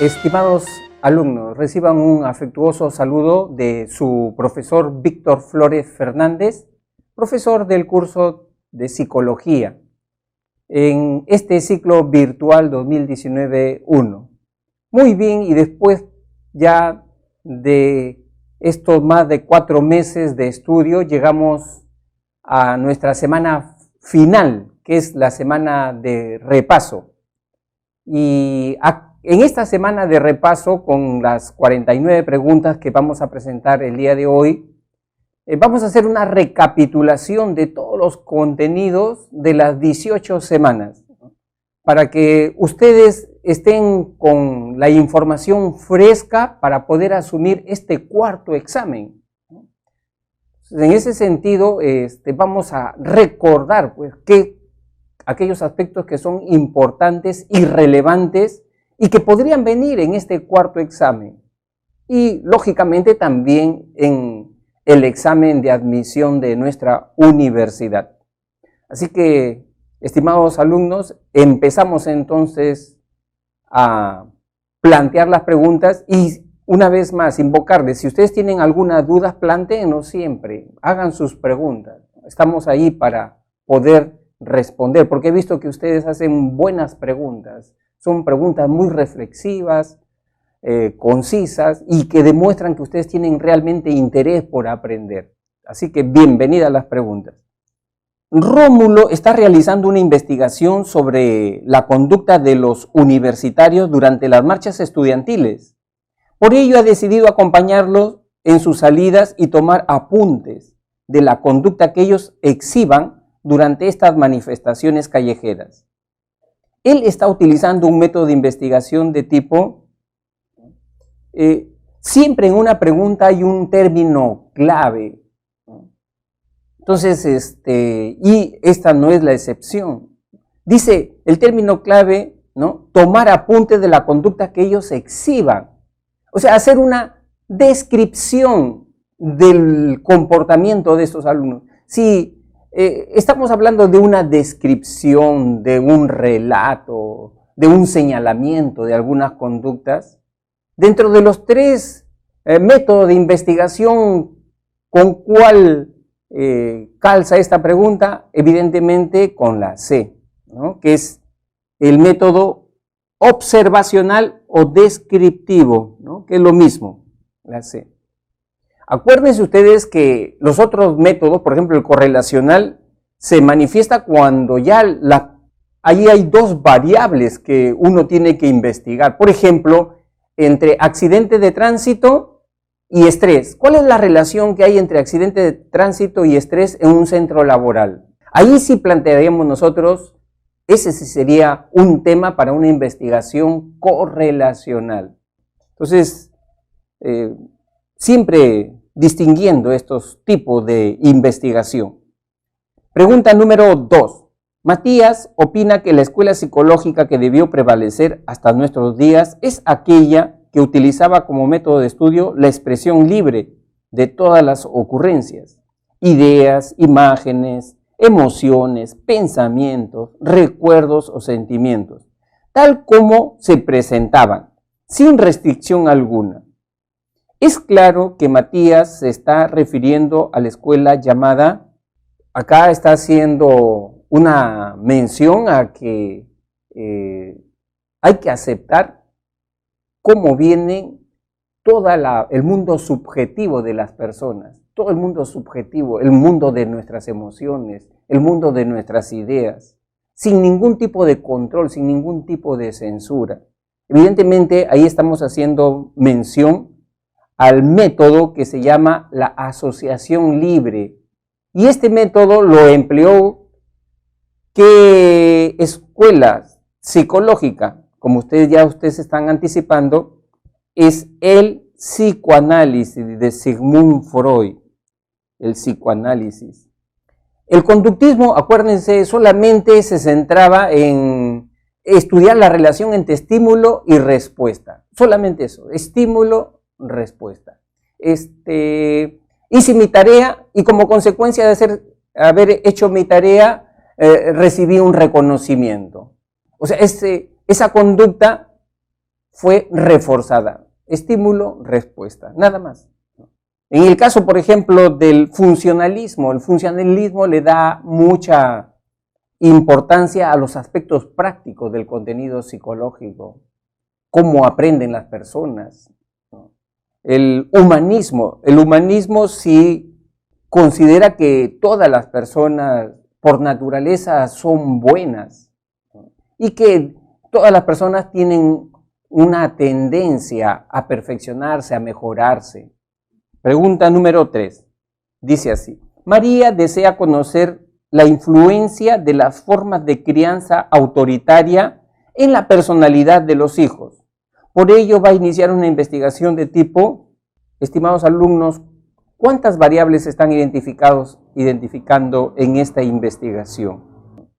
Estimados alumnos, reciban un afectuoso saludo de su profesor Víctor Flores Fernández, profesor del curso de Psicología, en este ciclo virtual 2019-1. Muy bien, y después ya de estos más de 4 meses de estudio, llegamos a nuestra semana final, que es la semana de repaso. Y en esta semana de repaso, con las 49 preguntas que vamos a presentar el día de hoy, vamos a hacer una recapitulación de todos los contenidos de las 18 semanas, para que ustedes estén con la información fresca para poder asumir este cuarto examen. En ese sentido, vamos a recordar pues, aquellos aspectos que son importantes y relevantes y que podrían venir en este cuarto examen. Y, lógicamente, también en el examen de admisión de nuestra universidad. Así que, estimados alumnos, empezamos entonces a plantear las preguntas y, una vez más, invocarles. Si ustedes tienen alguna duda, plantéennos siempre, hagan sus preguntas. Estamos ahí para poder responder, porque he visto que ustedes hacen buenas preguntas. Son preguntas muy reflexivas, concisas y que demuestran que ustedes tienen realmente interés por aprender. Así que bienvenidas las preguntas. Rómulo está realizando una investigación sobre la conducta de los universitarios durante las marchas estudiantiles. Por ello ha decidido acompañarlos en sus salidas y tomar apuntes de la conducta que ellos exhiban durante estas manifestaciones callejeras. Él está utilizando un método de investigación de tipo, siempre en una pregunta hay un término clave. Entonces, y esta no es la excepción. Dice el término clave, ¿no? Tomar apuntes de la conducta que ellos exhiban. O sea, hacer una descripción del comportamiento de estos alumnos. Si estamos hablando de una descripción, de un relato, de un señalamiento de algunas conductas, dentro de los 3 métodos de investigación con cuál calza esta pregunta, evidentemente con la C, ¿no? Que es el método observacional o descriptivo, ¿no? Que es lo mismo, la C. Acuérdense ustedes que los otros métodos, por ejemplo el correlacional, se manifiesta cuando ya ahí hay 2 variables que uno tiene que investigar. Por ejemplo, entre accidente de tránsito y estrés. ¿Cuál es la relación que hay entre accidente de tránsito y estrés en un centro laboral? Ahí sí plantearíamos nosotros, ese sí sería un tema para una investigación correlacional. Entonces, siempre distinguiendo estos tipos de investigación. Pregunta número 2. Matías opina que la escuela psicológica que debió prevalecer hasta nuestros días es aquella que utilizaba como método de estudio la expresión libre de todas las ocurrencias, ideas, imágenes, emociones, pensamientos, recuerdos o sentimientos, tal como se presentaban, sin restricción alguna. Es claro que Matías se está refiriendo a la escuela llamada, acá está haciendo una mención a que hay que aceptar cómo viene todo el mundo subjetivo de las personas, todo el mundo subjetivo, el mundo de nuestras emociones, el mundo de nuestras ideas, sin ningún tipo de control, sin ningún tipo de censura. Evidentemente ahí estamos haciendo mención al método que se llama la asociación libre. Y este método lo empleó ¿qué escuela psicológica? Como ustedes están anticipando, es el psicoanálisis de Sigmund Freud, el psicoanálisis. El conductismo, acuérdense, solamente se centraba en estudiar la relación entre estímulo y respuesta. Solamente eso, estímulo, respuesta. Hice mi tarea y como consecuencia de haber hecho mi tarea, recibí un reconocimiento. O sea, esa conducta fue reforzada. Estímulo, respuesta, nada más. En el caso, por ejemplo, del funcionalismo, el funcionalismo le da mucha importancia a los aspectos prácticos del contenido psicológico, cómo aprenden las personas. El humanismo sí considera que todas las personas por naturaleza son buenas y que todas las personas tienen una tendencia a perfeccionarse, a mejorarse. Pregunta número 3. Dice así: María desea conocer la influencia de las formas de crianza autoritaria en la personalidad de los hijos. Por ello va a iniciar una investigación de tipo, estimados alumnos, ¿cuántas variables están identificando en esta investigación?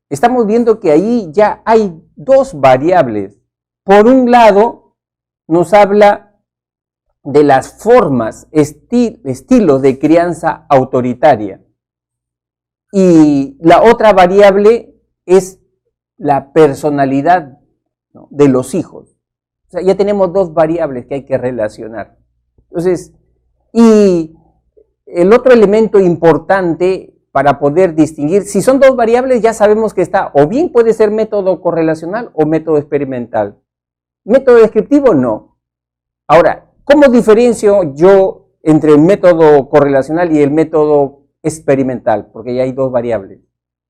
Estamos viendo que ahí ya hay 2 variables. Por un lado, nos habla de las formas, estilos de crianza autoritaria. Y la otra variable es la personalidad, ¿no?, de los hijos. O sea, ya tenemos 2 variables que hay que relacionar. Entonces, y el otro elemento importante para poder distinguir, si son 2 variables, ya sabemos que está, o bien puede ser método correlacional o método experimental. Método descriptivo, no. Ahora, ¿cómo diferencio yo entre el método correlacional y el método experimental? Porque ya hay 2 variables.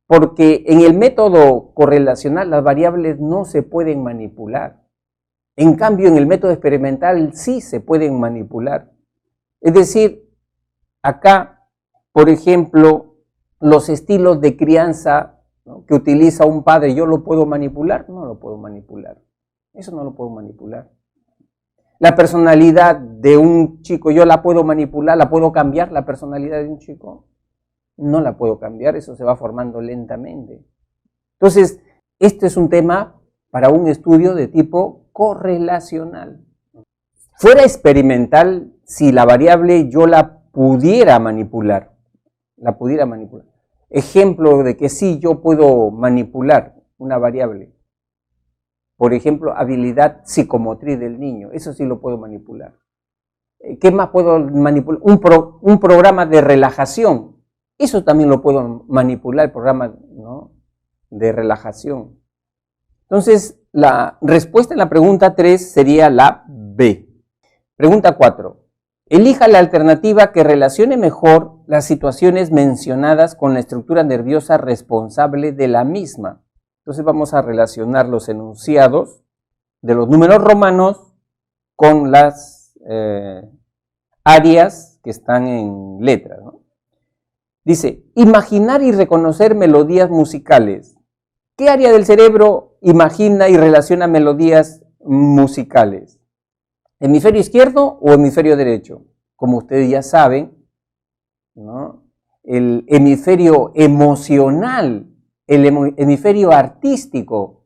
Porque en el método correlacional las variables no se pueden manipular. En cambio, en el método experimental sí se pueden manipular. Es decir, acá, por ejemplo, los estilos de crianza, ¿no?, que utiliza un padre, ¿yo lo puedo manipular? No lo puedo manipular. Eso no lo puedo manipular. La personalidad de un chico, ¿yo la puedo manipular? ¿La puedo cambiar la personalidad de un chico? No la puedo cambiar, eso se va formando lentamente. Entonces, este es un tema para un estudio de tipo correlacional. Fuera experimental, si la variable yo la pudiera manipular, Ejemplo de que sí yo puedo manipular una variable. Por ejemplo, habilidad psicomotriz del niño, eso sí lo puedo manipular. ¿Qué más puedo manipular? Un programa de relajación, eso también lo puedo manipular, el programa, ¿no?, de relajación. Entonces, la respuesta en la pregunta 3 sería la B. Pregunta 4. Elija la alternativa que relacione mejor las situaciones mencionadas con la estructura nerviosa responsable de la misma. Entonces vamos a relacionar los enunciados de los números romanos con las áreas que están en letras, ¿no? Dice, imaginar y reconocer melodías musicales. ¿Qué área del cerebro imagina y relaciona melodías musicales? ¿Hemisferio izquierdo o hemisferio derecho? Como ustedes ya saben, ¿no?, el hemisferio emocional, el hemisferio artístico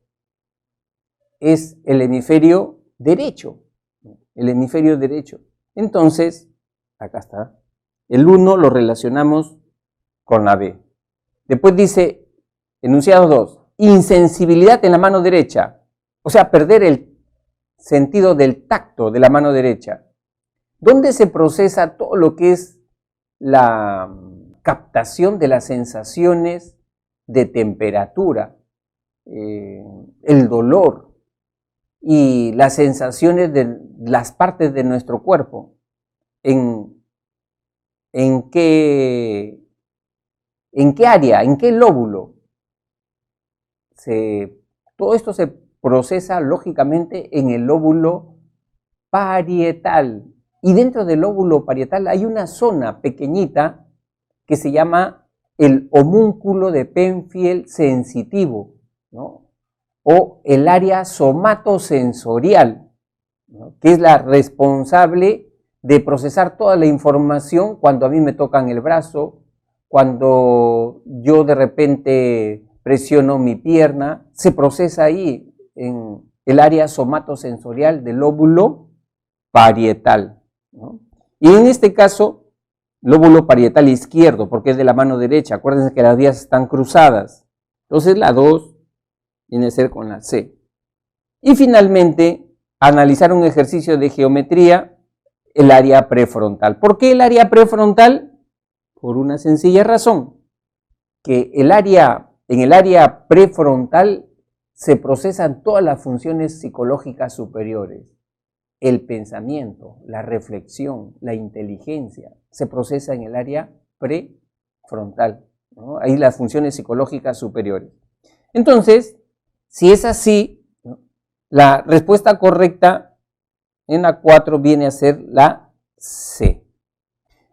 es el hemisferio derecho. Entonces, acá está. El 1 lo relacionamos con la B. Después dice, enunciado 2, insensibilidad en la mano derecha. O sea, perder el sentido del tacto de la mano derecha. ¿Dónde se procesa todo lo que es la captación de las sensaciones de temperatura, el dolor y las sensaciones de las partes de nuestro cuerpo? ¿En qué área, en qué lóbulo? Todo esto se procesa lógicamente en el lóbulo parietal. Y dentro del lóbulo parietal hay una zona pequeñita que se llama el homúnculo de Penfield sensitivo, ¿no?, o el área somatosensorial, ¿no?, que es la responsable de procesar toda la información cuando a mí me tocan el brazo, cuando yo de repente presiono mi pierna, se procesa ahí en el área somatosensorial del lóbulo parietal, ¿no? Y en este caso, lóbulo parietal izquierdo, porque es de la mano derecha. Acuérdense que las vías están cruzadas. Entonces la 2 viene a ser con la C. Y finalmente, analizar un ejercicio de geometría, el área prefrontal. ¿Por qué el área prefrontal? Por una sencilla razón, que en el área prefrontal se procesan todas las funciones psicológicas superiores. El pensamiento, la reflexión, la inteligencia, se procesa en el área prefrontal, ¿no? Ahí las funciones psicológicas superiores. Entonces, si es así, ¿no?, la respuesta correcta en la 4 viene a ser la C.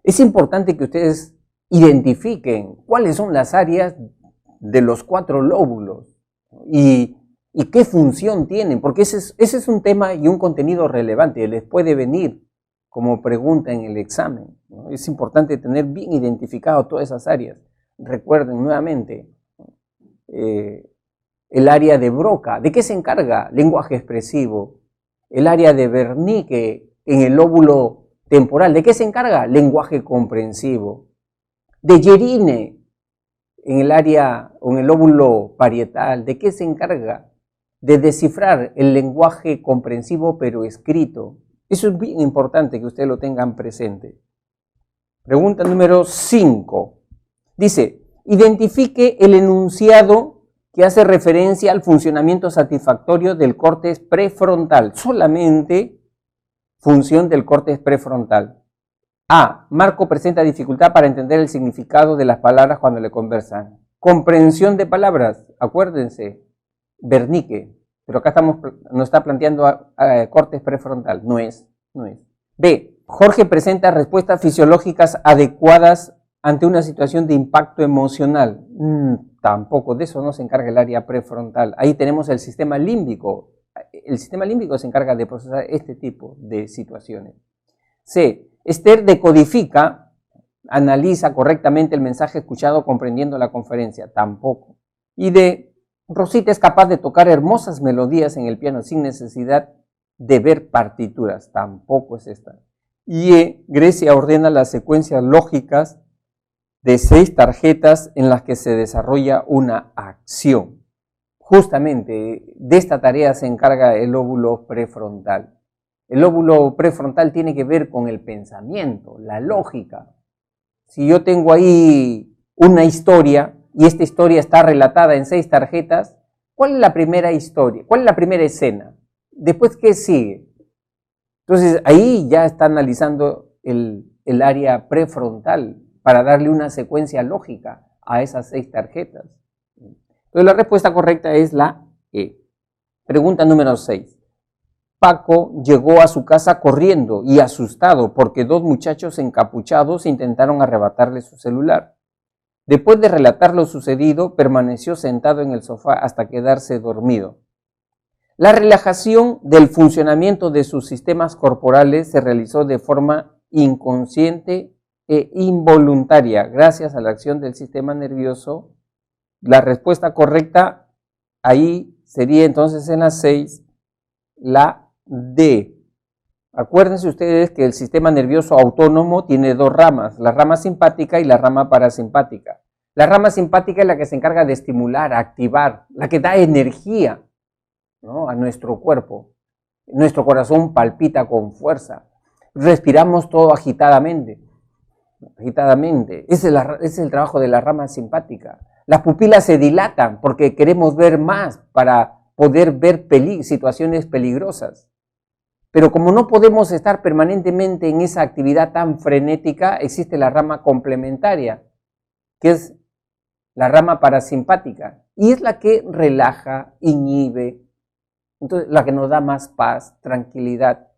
Es importante que ustedes identifiquen cuáles son las áreas de los 4 lóbulos y qué función tienen, porque ese es un tema y un contenido relevante, les puede venir como pregunta en el examen, ¿no? Es importante tener bien identificado todas esas áreas. Recuerden nuevamente, el área de Broca, ¿de qué se encarga? Lenguaje expresivo. El área de Wernicke en el lóbulo temporal, ¿de qué se encarga? Lenguaje comprensivo. De Yerine en el área o en el lóbulo parietal, ¿de qué se encarga? De descifrar el lenguaje comprensivo pero escrito. Eso es bien importante que ustedes lo tengan presente. Pregunta número 5. Dice, identifique el enunciado que hace referencia al funcionamiento satisfactorio del córtex prefrontal. Solamente función del córtex prefrontal. A. Marco presenta dificultad para entender el significado de las palabras cuando le conversan. Comprensión de palabras, acuérdense, Wernicke, pero acá nos está planteando córtex prefrontal, no es. B. Jorge presenta respuestas fisiológicas adecuadas ante una situación de impacto emocional. Tampoco, de eso no se encarga el área prefrontal. Ahí tenemos el sistema límbico. El sistema límbico se encarga de procesar este tipo de situaciones. C. Esther decodifica, analiza correctamente el mensaje escuchado comprendiendo la conferencia. Tampoco. Y D. Rosita es capaz de tocar hermosas melodías en el piano sin necesidad de ver partituras. Tampoco es esta. Y E. Grecia ordena las secuencias lógicas de 6 tarjetas en las que se desarrolla una acción. Justamente de esta tarea se encarga el lóbulo prefrontal. El lóbulo prefrontal tiene que ver con el pensamiento, la lógica. Si yo tengo ahí una historia y esta historia está relatada en 6 tarjetas, ¿cuál es la primera historia? ¿Cuál es la primera escena? Después, ¿qué sigue? Entonces, ahí ya está analizando el área prefrontal para darle una secuencia lógica a esas 6 tarjetas. Entonces, la respuesta correcta es la E. Pregunta número 6. Paco llegó a su casa corriendo y asustado porque 2 muchachos encapuchados intentaron arrebatarle su celular. Después de relatar lo sucedido, permaneció sentado en el sofá hasta quedarse dormido. La relajación del funcionamiento de sus sistemas corporales se realizó de forma inconsciente e involuntaria gracias a la acción del sistema nervioso. La respuesta correcta ahí sería entonces en la 6, la D. Acuérdense ustedes que el sistema nervioso autónomo tiene 2 ramas, la rama simpática y la rama parasimpática. La rama simpática es la que se encarga de estimular, activar, la que da energía, ¿no?, a nuestro cuerpo. Nuestro corazón palpita con fuerza, respiramos todo agitadamente. Ese es el trabajo de la rama simpática. Las pupilas se dilatan porque queremos ver más para poder ver situaciones peligrosas. Pero como no podemos estar permanentemente en esa actividad tan frenética, existe la rama complementaria, que es la rama parasimpática, y es la que relaja, inhibe, entonces la que nos da más paz, tranquilidad,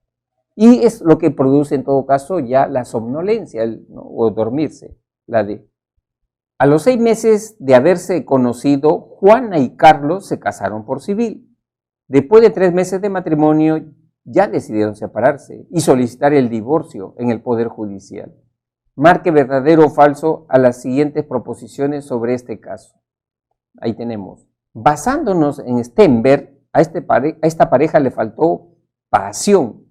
y es lo que produce en todo caso ya la somnolencia, ¿no?, o dormirse, la D. A los 6 meses de haberse conocido, Juana y Carlos se casaron por civil. Después de 3 meses de matrimonio, ya decidieron separarse y solicitar el divorcio en el Poder Judicial. Marque verdadero o falso a las siguientes proposiciones sobre este caso. Ahí tenemos. Basándonos en Stenberg, a esta pareja le faltó pasión.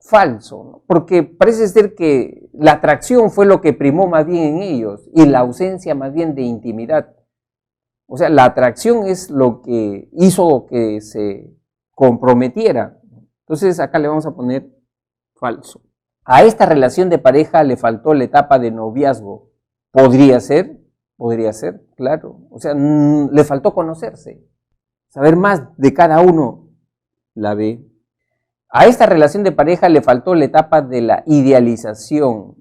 Falso, ¿no?, porque parece ser que la atracción fue lo que primó más bien en ellos y la ausencia más bien de intimidad. O sea, la atracción es lo que hizo que se comprometiera. Entonces acá le vamos a poner falso. A esta relación de pareja le faltó la etapa de noviazgo. Podría ser, claro. O sea, le faltó conocerse, saber más de cada uno. La B. A esta relación de pareja le faltó la etapa de la idealización.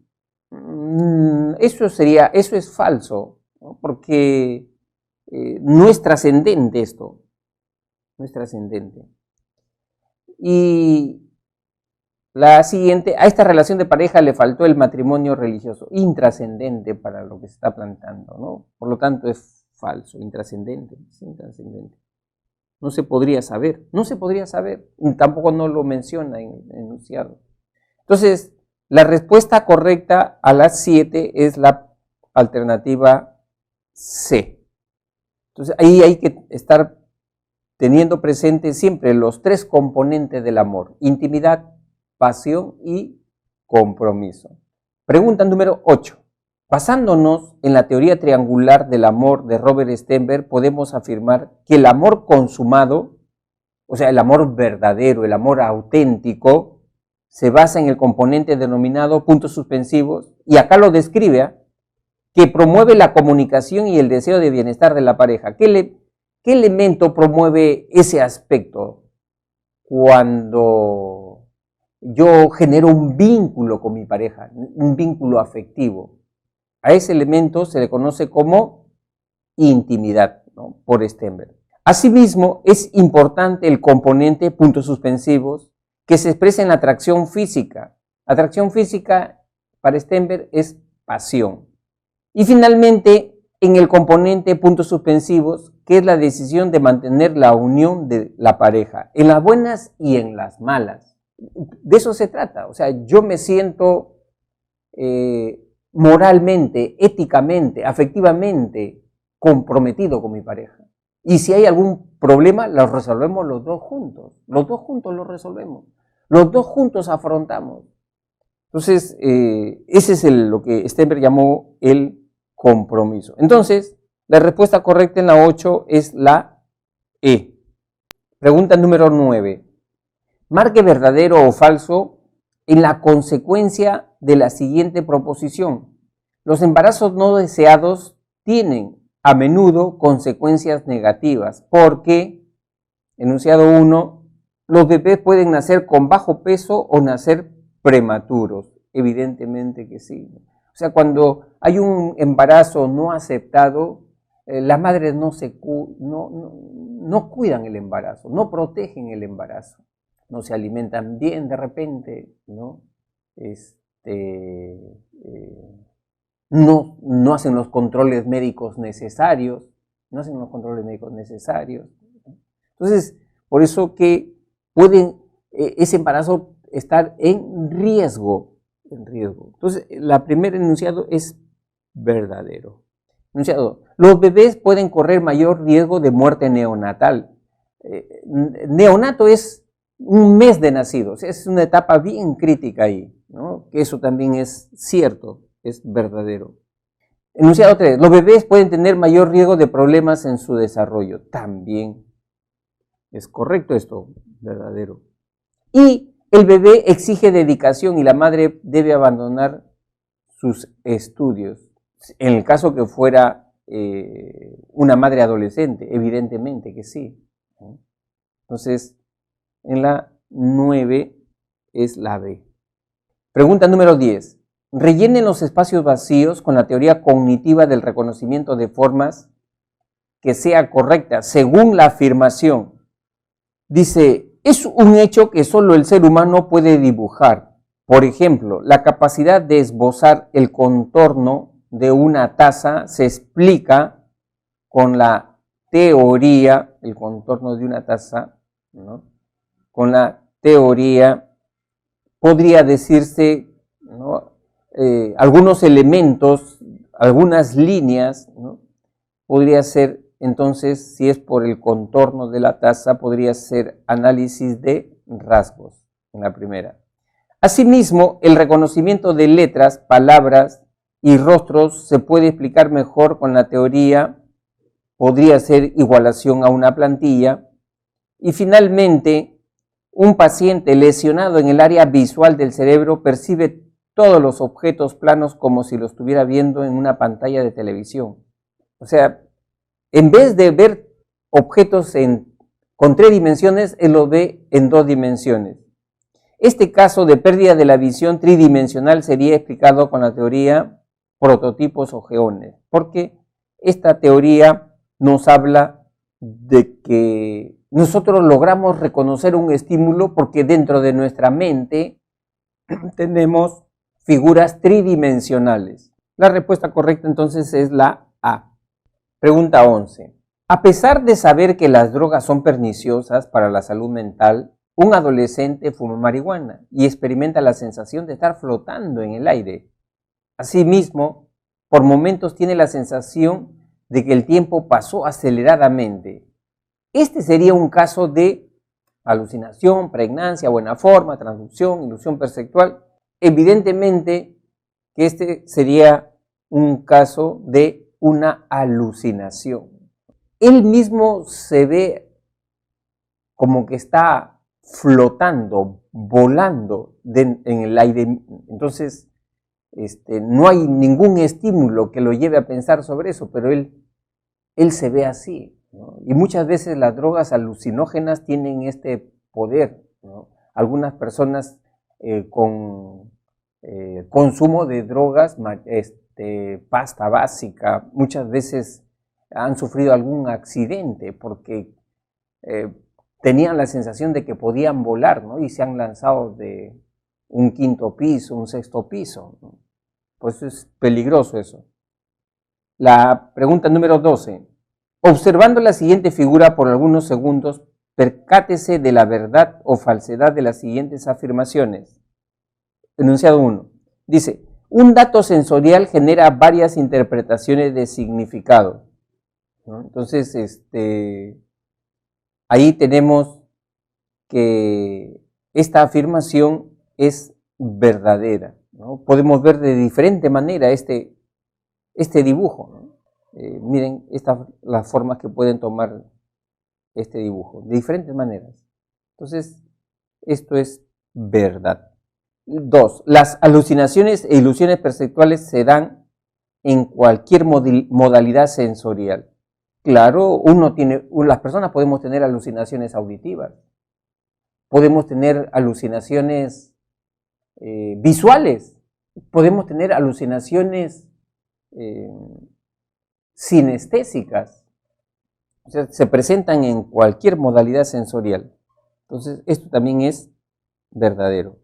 Eso es falso, ¿no? Porque no es trascendente esto, no es trascendente. Y la siguiente, a esta relación de pareja le faltó el matrimonio religioso, intrascendente para lo que se está planteando, ¿no? Por lo tanto es falso, intrascendente, es intrascendente. No se podría saber, tampoco no lo menciona en el enunciado. Entonces, la respuesta correcta a las 7 es la alternativa C. Entonces, ahí hay que estar teniendo presente siempre los 3 componentes del amor: intimidad, pasión y compromiso. Pregunta número 8. Basándonos en la teoría triangular del amor de Robert Stenberg, podemos afirmar que el amor consumado, o sea, el amor verdadero, el amor auténtico, se basa en el componente denominado puntos suspensivos, y acá lo describe, que promueve la comunicación y el deseo de bienestar de la pareja. ¿Qué elemento promueve ese aspecto? Cuando yo genero un vínculo con mi pareja, un vínculo afectivo. A ese elemento se le conoce como intimidad, ¿no? Por Stenberg. Asimismo, es importante el componente puntos suspensivos que se expresa en la atracción física. Atracción física para Stenberg es pasión. Y finalmente, en el componente puntos suspensivos, que es la decisión de mantener la unión de la pareja, en las buenas y en las malas. De eso se trata. O sea, yo me siento moralmente, éticamente, afectivamente comprometido con mi pareja. Y si hay algún problema, lo resolvemos los dos juntos. Los dos juntos lo resolvemos. Los dos juntos afrontamos. Entonces, ese es lo que Stenberg llamó el compromiso. Entonces, la respuesta correcta en la 8 es la E. Pregunta número 9. Marque verdadero o falso en la consecuencia de la siguiente proposición. Los embarazos no deseados tienen a menudo consecuencias negativas porque, enunciado 1, los bebés pueden nacer con bajo peso o nacer prematuros. Evidentemente que sí. O sea, cuando hay un embarazo no aceptado, las madres no cuidan el embarazo, no protegen el embarazo, no se alimentan bien de repente, ¿no? No hacen los controles médicos necesarios, Entonces, por eso que pueden ese embarazo estar en riesgo. Entonces, la primera enunciado es verdadero. Enunciado: los bebés pueden correr mayor riesgo de muerte neonatal. Neonato es un mes de nacidos, es una etapa bien crítica ahí, ¿no? Que eso también es cierto, es verdadero. Enunciado 3, los bebés pueden tener mayor riesgo de problemas en su desarrollo. También es correcto esto, verdadero. Y el bebé exige dedicación y la madre debe abandonar sus estudios. En el caso que fuera una madre adolescente, evidentemente que sí. Entonces, en la 9 es la B. Pregunta número 10. Rellenen los espacios vacíos con la teoría cognitiva del reconocimiento de formas que sea correcta según la afirmación. Dice, es un hecho que solo el ser humano puede dibujar. Por ejemplo, la capacidad de esbozar el contorno de una taza se explica con la teoría, el contorno de una taza, ¿no? Con la teoría podría decirse, ¿no? Algunos elementos, algunas líneas, ¿no? Podría ser, entonces, si es por el contorno de la taza, podría ser análisis de rasgos en la primera. Asimismo, el reconocimiento de letras, palabras y rostros se puede explicar mejor con la teoría, podría ser igualación a una plantilla. Y finalmente, Un paciente lesionado en el área visual del cerebro percibe todos los objetos planos como si los estuviera viendo en una pantalla de televisión. O sea, en vez de ver objetos con 3 dimensiones, él lo ve en 2 dimensiones. Este caso de pérdida de la visión tridimensional sería explicado con la teoría prototipos o geones, porque esta teoría nos habla de que nosotros logramos reconocer un estímulo porque dentro de nuestra mente tenemos figuras tridimensionales. La respuesta correcta entonces es la A. Pregunta 11. A pesar de saber que las drogas son perniciosas para la salud mental, un adolescente fuma marihuana y experimenta la sensación de estar flotando en el aire. Asimismo, por momentos tiene la sensación de que el tiempo pasó aceleradamente. Este sería un caso de alucinación, pregnancia, buena forma, transducción, ilusión perceptual. Evidentemente que este sería un caso de una alucinación. Él mismo se ve como que está flotando, volando en el aire. Entonces, no hay ningún estímulo que lo lleve a pensar sobre eso, pero él se ve así, ¿no? Y muchas veces las drogas alucinógenas tienen este poder, ¿no? Algunas personas con consumo de drogas, pasta básica, muchas veces han sufrido algún accidente porque tenían la sensación de que podían volar, ¿no? Y se han lanzado de un 5º piso, un 6º piso, ¿no? Pues es peligroso eso. La pregunta número 12. Observando la siguiente figura por algunos segundos, percátese de la verdad o falsedad de las siguientes afirmaciones. Enunciado 1. Dice, un dato sensorial genera varias interpretaciones de significado, ¿no? Entonces, ahí tenemos que esta afirmación es verdadera, ¿no? Podemos ver de diferente manera este dibujo, ¿no? Miren las formas que pueden tomar este dibujo, de diferentes maneras. Entonces, esto es verdad. 2. Las alucinaciones e ilusiones perceptuales se dan en cualquier modalidad sensorial. Claro, las personas podemos tener alucinaciones auditivas, podemos tener alucinaciones visuales, podemos tener alucinaciones sinestésicas, o sea, se presentan en cualquier modalidad sensorial. Entonces, esto también es verdadero.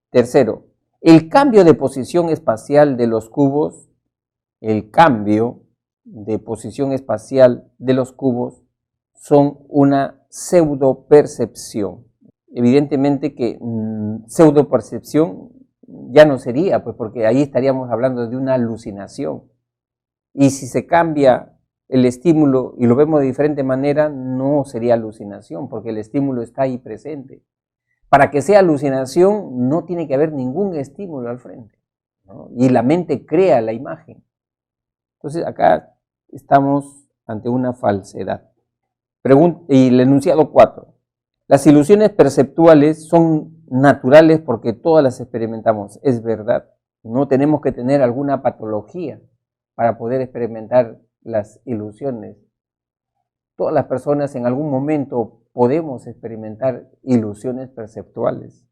Tercero, el cambio de posición espacial de los cubos, son una pseudopercepción. Evidentemente que pseudopercepción ya no sería, pues porque ahí estaríamos hablando de una alucinación. Y si se cambia el estímulo y lo vemos de diferente manera, no sería alucinación, porque el estímulo está ahí presente. Para que sea alucinación, no tiene que haber ningún estímulo al frente, ¿no? Y la mente crea la imagen. Entonces, acá estamos ante una falsedad. Y el enunciado 4. Las ilusiones perceptuales son naturales porque todas las experimentamos. Es verdad. No tenemos que tener alguna patología para poder experimentar las ilusiones. Todas las personas en algún momento podemos experimentar ilusiones perceptuales.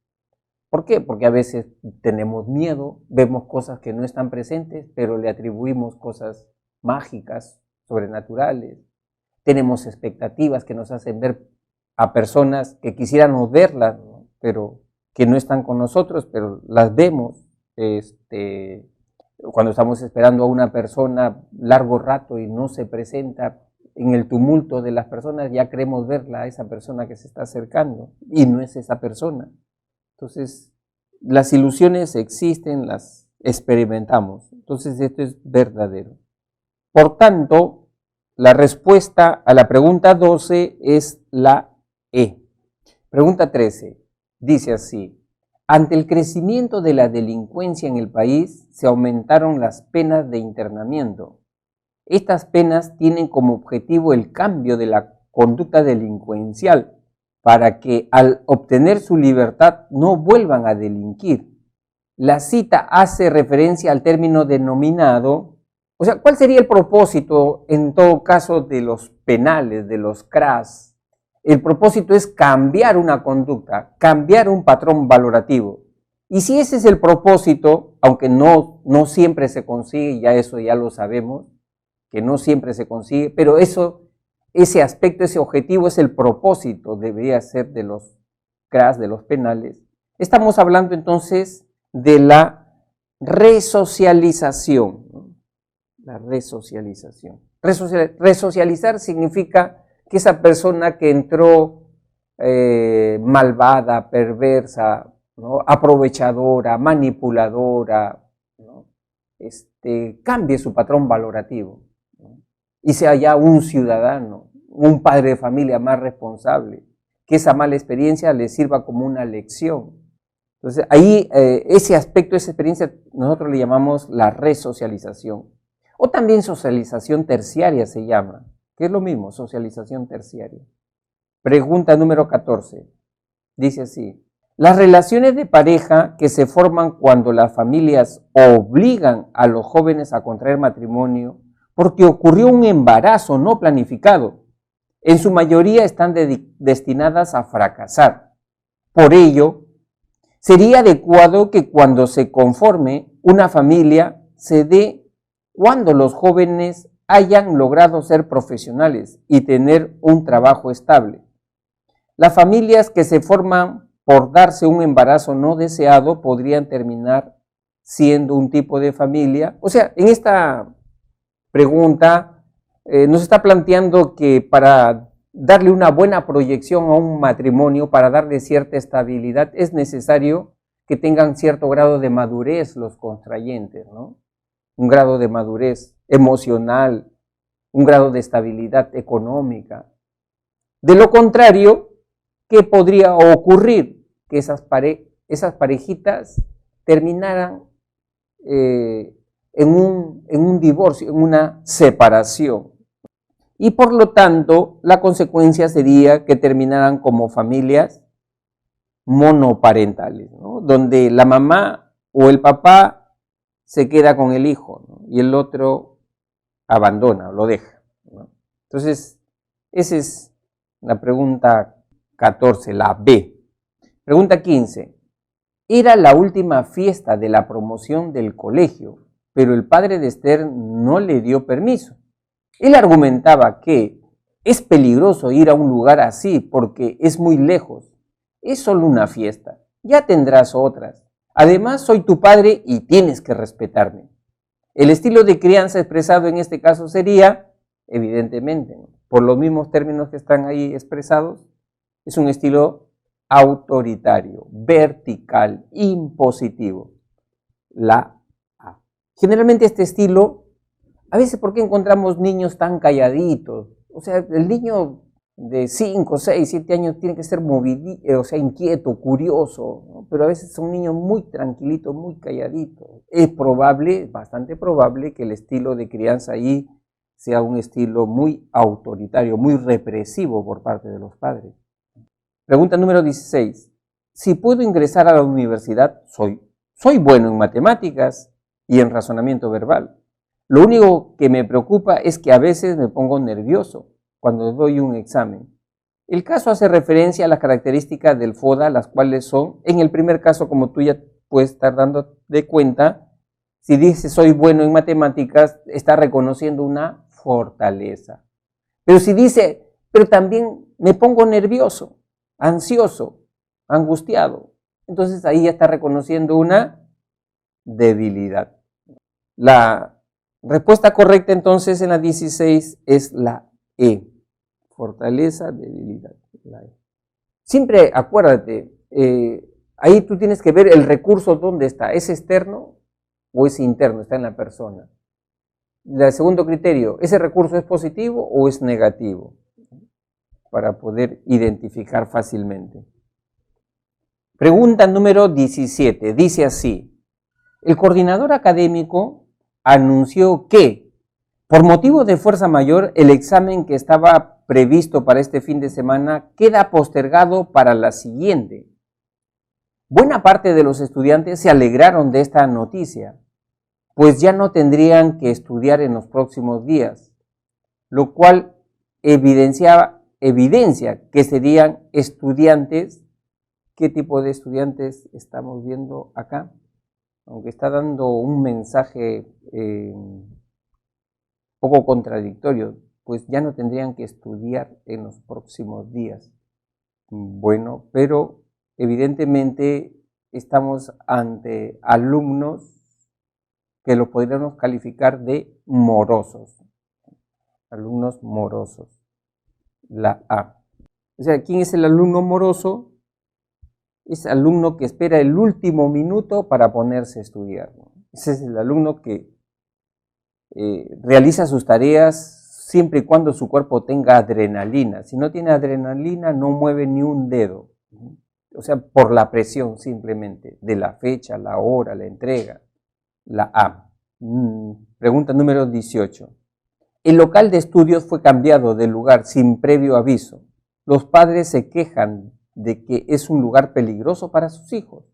¿Por qué? Porque a veces tenemos miedo, vemos cosas que no están presentes, pero le atribuimos cosas mágicas, sobrenaturales. Tenemos expectativas que nos hacen ver a personas que quisiéramos verlas, ¿no? Pero que no están con nosotros, pero las vemos. Cuando estamos esperando a una persona largo rato y no se presenta, en el tumulto de las personas ya creemos verla a esa persona que se está acercando y no es esa persona. Entonces, las ilusiones existen, las experimentamos. Entonces, esto es verdadero. Por tanto, la respuesta a la pregunta 12 es la E. Pregunta 13. Dice así. Ante el crecimiento de la delincuencia en el país, se aumentaron las penas de internamiento. Estas penas tienen como objetivo el cambio de la conducta delincuencial para que al obtener su libertad no vuelvan a delinquir. La cita hace referencia al término denominado, o sea, ¿cuál sería el propósito en todo caso de los penales, de los CRAS? El propósito es cambiar una conducta, cambiar un patrón valorativo. Y si ese es el propósito, aunque no siempre se consigue, ya eso ya lo sabemos, que no siempre se consigue, pero ese aspecto, ese objetivo es el propósito, debería ser de los CRAS, de los penales. Estamos hablando entonces de la resocialización, ¿no? La resocialización. Resocializar significa que esa persona que entró malvada, perversa, ¿no?, aprovechadora, manipuladora, ¿no?, cambie su patrón valorativo, ¿no?, y sea ya un ciudadano, un padre de familia más responsable, que esa mala experiencia le sirva como una lección. Entonces, ahí ese aspecto, esa experiencia, nosotros le llamamos la resocialización. O también socialización terciaria se llama, que es lo mismo, socialización terciaria. Pregunta número 14. Dice así: las relaciones de pareja que se forman cuando las familias obligan a los jóvenes a contraer matrimonio porque ocurrió un embarazo no planificado, en su mayoría están destinadas a fracasar. Por ello, sería adecuado que cuando se conforme una familia se dé cuando los jóvenes hayan logrado ser profesionales y tener un trabajo estable. Las familias que se forman por darse un embarazo no deseado podrían terminar siendo un tipo de familia. O sea, en esta pregunta nos está planteando que para darle una buena proyección a un matrimonio, para darle cierta estabilidad, es necesario que tengan cierto grado de madurez los contrayentes, ¿no? Un grado de madurez emocional, un grado de estabilidad económica. De lo contrario, ¿qué podría ocurrir? Que esas parejitas terminaran en un divorcio, en una separación. Y por lo tanto, la consecuencia sería que terminaran como familias monoparentales, ¿no?, donde la mamá o el papá se queda con el hijo, ¿no?, y el otro abandona o lo deja, ¿no? Entonces, esa es la pregunta 14, la B. Pregunta 15. Era la última fiesta de la promoción del colegio, pero el padre de Esther no le dio permiso. Él argumentaba que es peligroso ir a un lugar así porque es muy lejos. Es solo una fiesta, ya tendrás otras. Además, soy tu padre y tienes que respetarme. El estilo de crianza expresado en este caso sería, evidentemente, por los mismos términos que están ahí expresados, es un estilo autoritario, vertical, impositivo. La A. Generalmente este estilo, a veces, ¿por qué encontramos niños tan calladitos? O sea, el niño de 5, 6, 7 años tiene que ser inquieto, curioso, ¿no? Pero a veces son niños muy tranquilitos, muy calladitos. Es probable, bastante probable, que el estilo de crianza ahí sea un estilo muy autoritario, muy represivo por parte de los padres. Pregunta número 16. Si puedo ingresar a la universidad, soy bueno en matemáticas y en razonamiento verbal. Lo único que me preocupa es que a veces me pongo nervioso cuando doy un examen. El caso hace referencia a las características del FODA, las cuales son, en el primer caso, como tú ya puedes estar dando de cuenta, si dice soy bueno en matemáticas, está reconociendo una fortaleza. Pero si dice, pero también me pongo nervioso, ansioso, angustiado, entonces ahí ya está reconociendo una debilidad. La respuesta correcta entonces en la 16 es la E. Fortaleza, debilidad. La E. Siempre acuérdate, ahí tú tienes que ver el recurso dónde está. ¿Es externo o es interno? Está en la persona. El segundo criterio, ¿ese recurso es positivo o es negativo? Para poder identificar fácilmente. Pregunta número 17. Dice así: el coordinador académico anunció que, por motivo de fuerza mayor, el examen que estaba previsto para este fin de semana queda postergado para la siguiente. Buena parte de los estudiantes se alegraron de esta noticia, pues ya no tendrían que estudiar en los próximos días, lo cual evidencia que serían estudiantes. ¿Qué tipo de estudiantes estamos viendo acá? Aunque está dando un mensaje poco contradictorio, pues ya no tendrían que estudiar en los próximos días. Bueno, pero evidentemente estamos ante alumnos que los podríamos calificar de morosos. Alumnos morosos. La A. O sea, ¿quién es el alumno moroso? Es alumno que espera el último minuto para ponerse a estudiar. Ese es el alumno que realiza sus tareas siempre y cuando su cuerpo tenga adrenalina. Si no tiene adrenalina, no mueve ni un dedo. O sea, por la presión simplemente de la fecha, la hora, la entrega. La A. Pregunta número 18. El local de estudios fue cambiado de lugar sin previo aviso. Los padres se quejan de que es un lugar peligroso para sus hijos,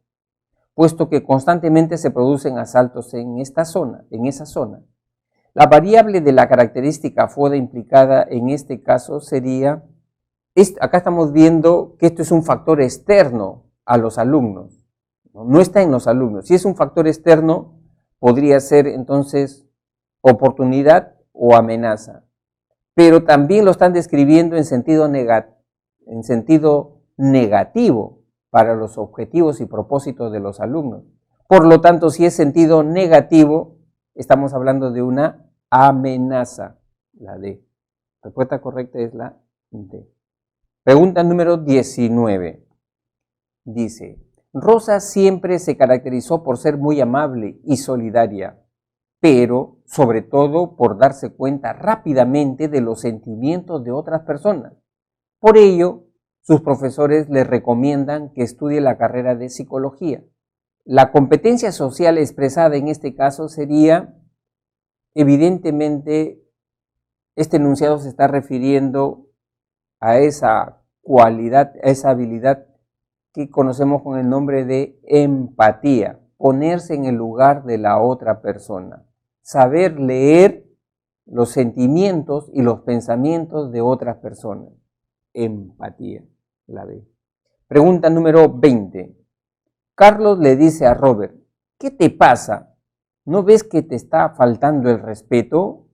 puesto que constantemente se producen asaltos en esa zona. La variable de la característica FODA implicada en este caso sería, acá estamos viendo que esto es un factor externo a los alumnos, no está en los alumnos. Si es un factor externo, podría ser entonces oportunidad o amenaza, pero también lo están describiendo en sentido negativo para los objetivos y propósitos de los alumnos. Por lo tanto, si es sentido negativo, estamos hablando de una amenaza, la D. La respuesta correcta es la D. Pregunta número 19. Dice, Rosa siempre se caracterizó por ser muy amable y solidaria, pero sobre todo por darse cuenta rápidamente de los sentimientos de otras personas. Por ello, sus profesores le recomiendan que estudie la carrera de psicología. La competencia social expresada en este caso sería, evidentemente, este enunciado se está refiriendo a esa cualidad, a esa habilidad que conocemos con el nombre de empatía, ponerse en el lugar de la otra persona, saber leer los sentimientos y los pensamientos de otras personas. Empatía, la B. Pregunta número 20. Carlos le dice a Robert, ¿qué te pasa? ¿No ves que te está faltando el respeto?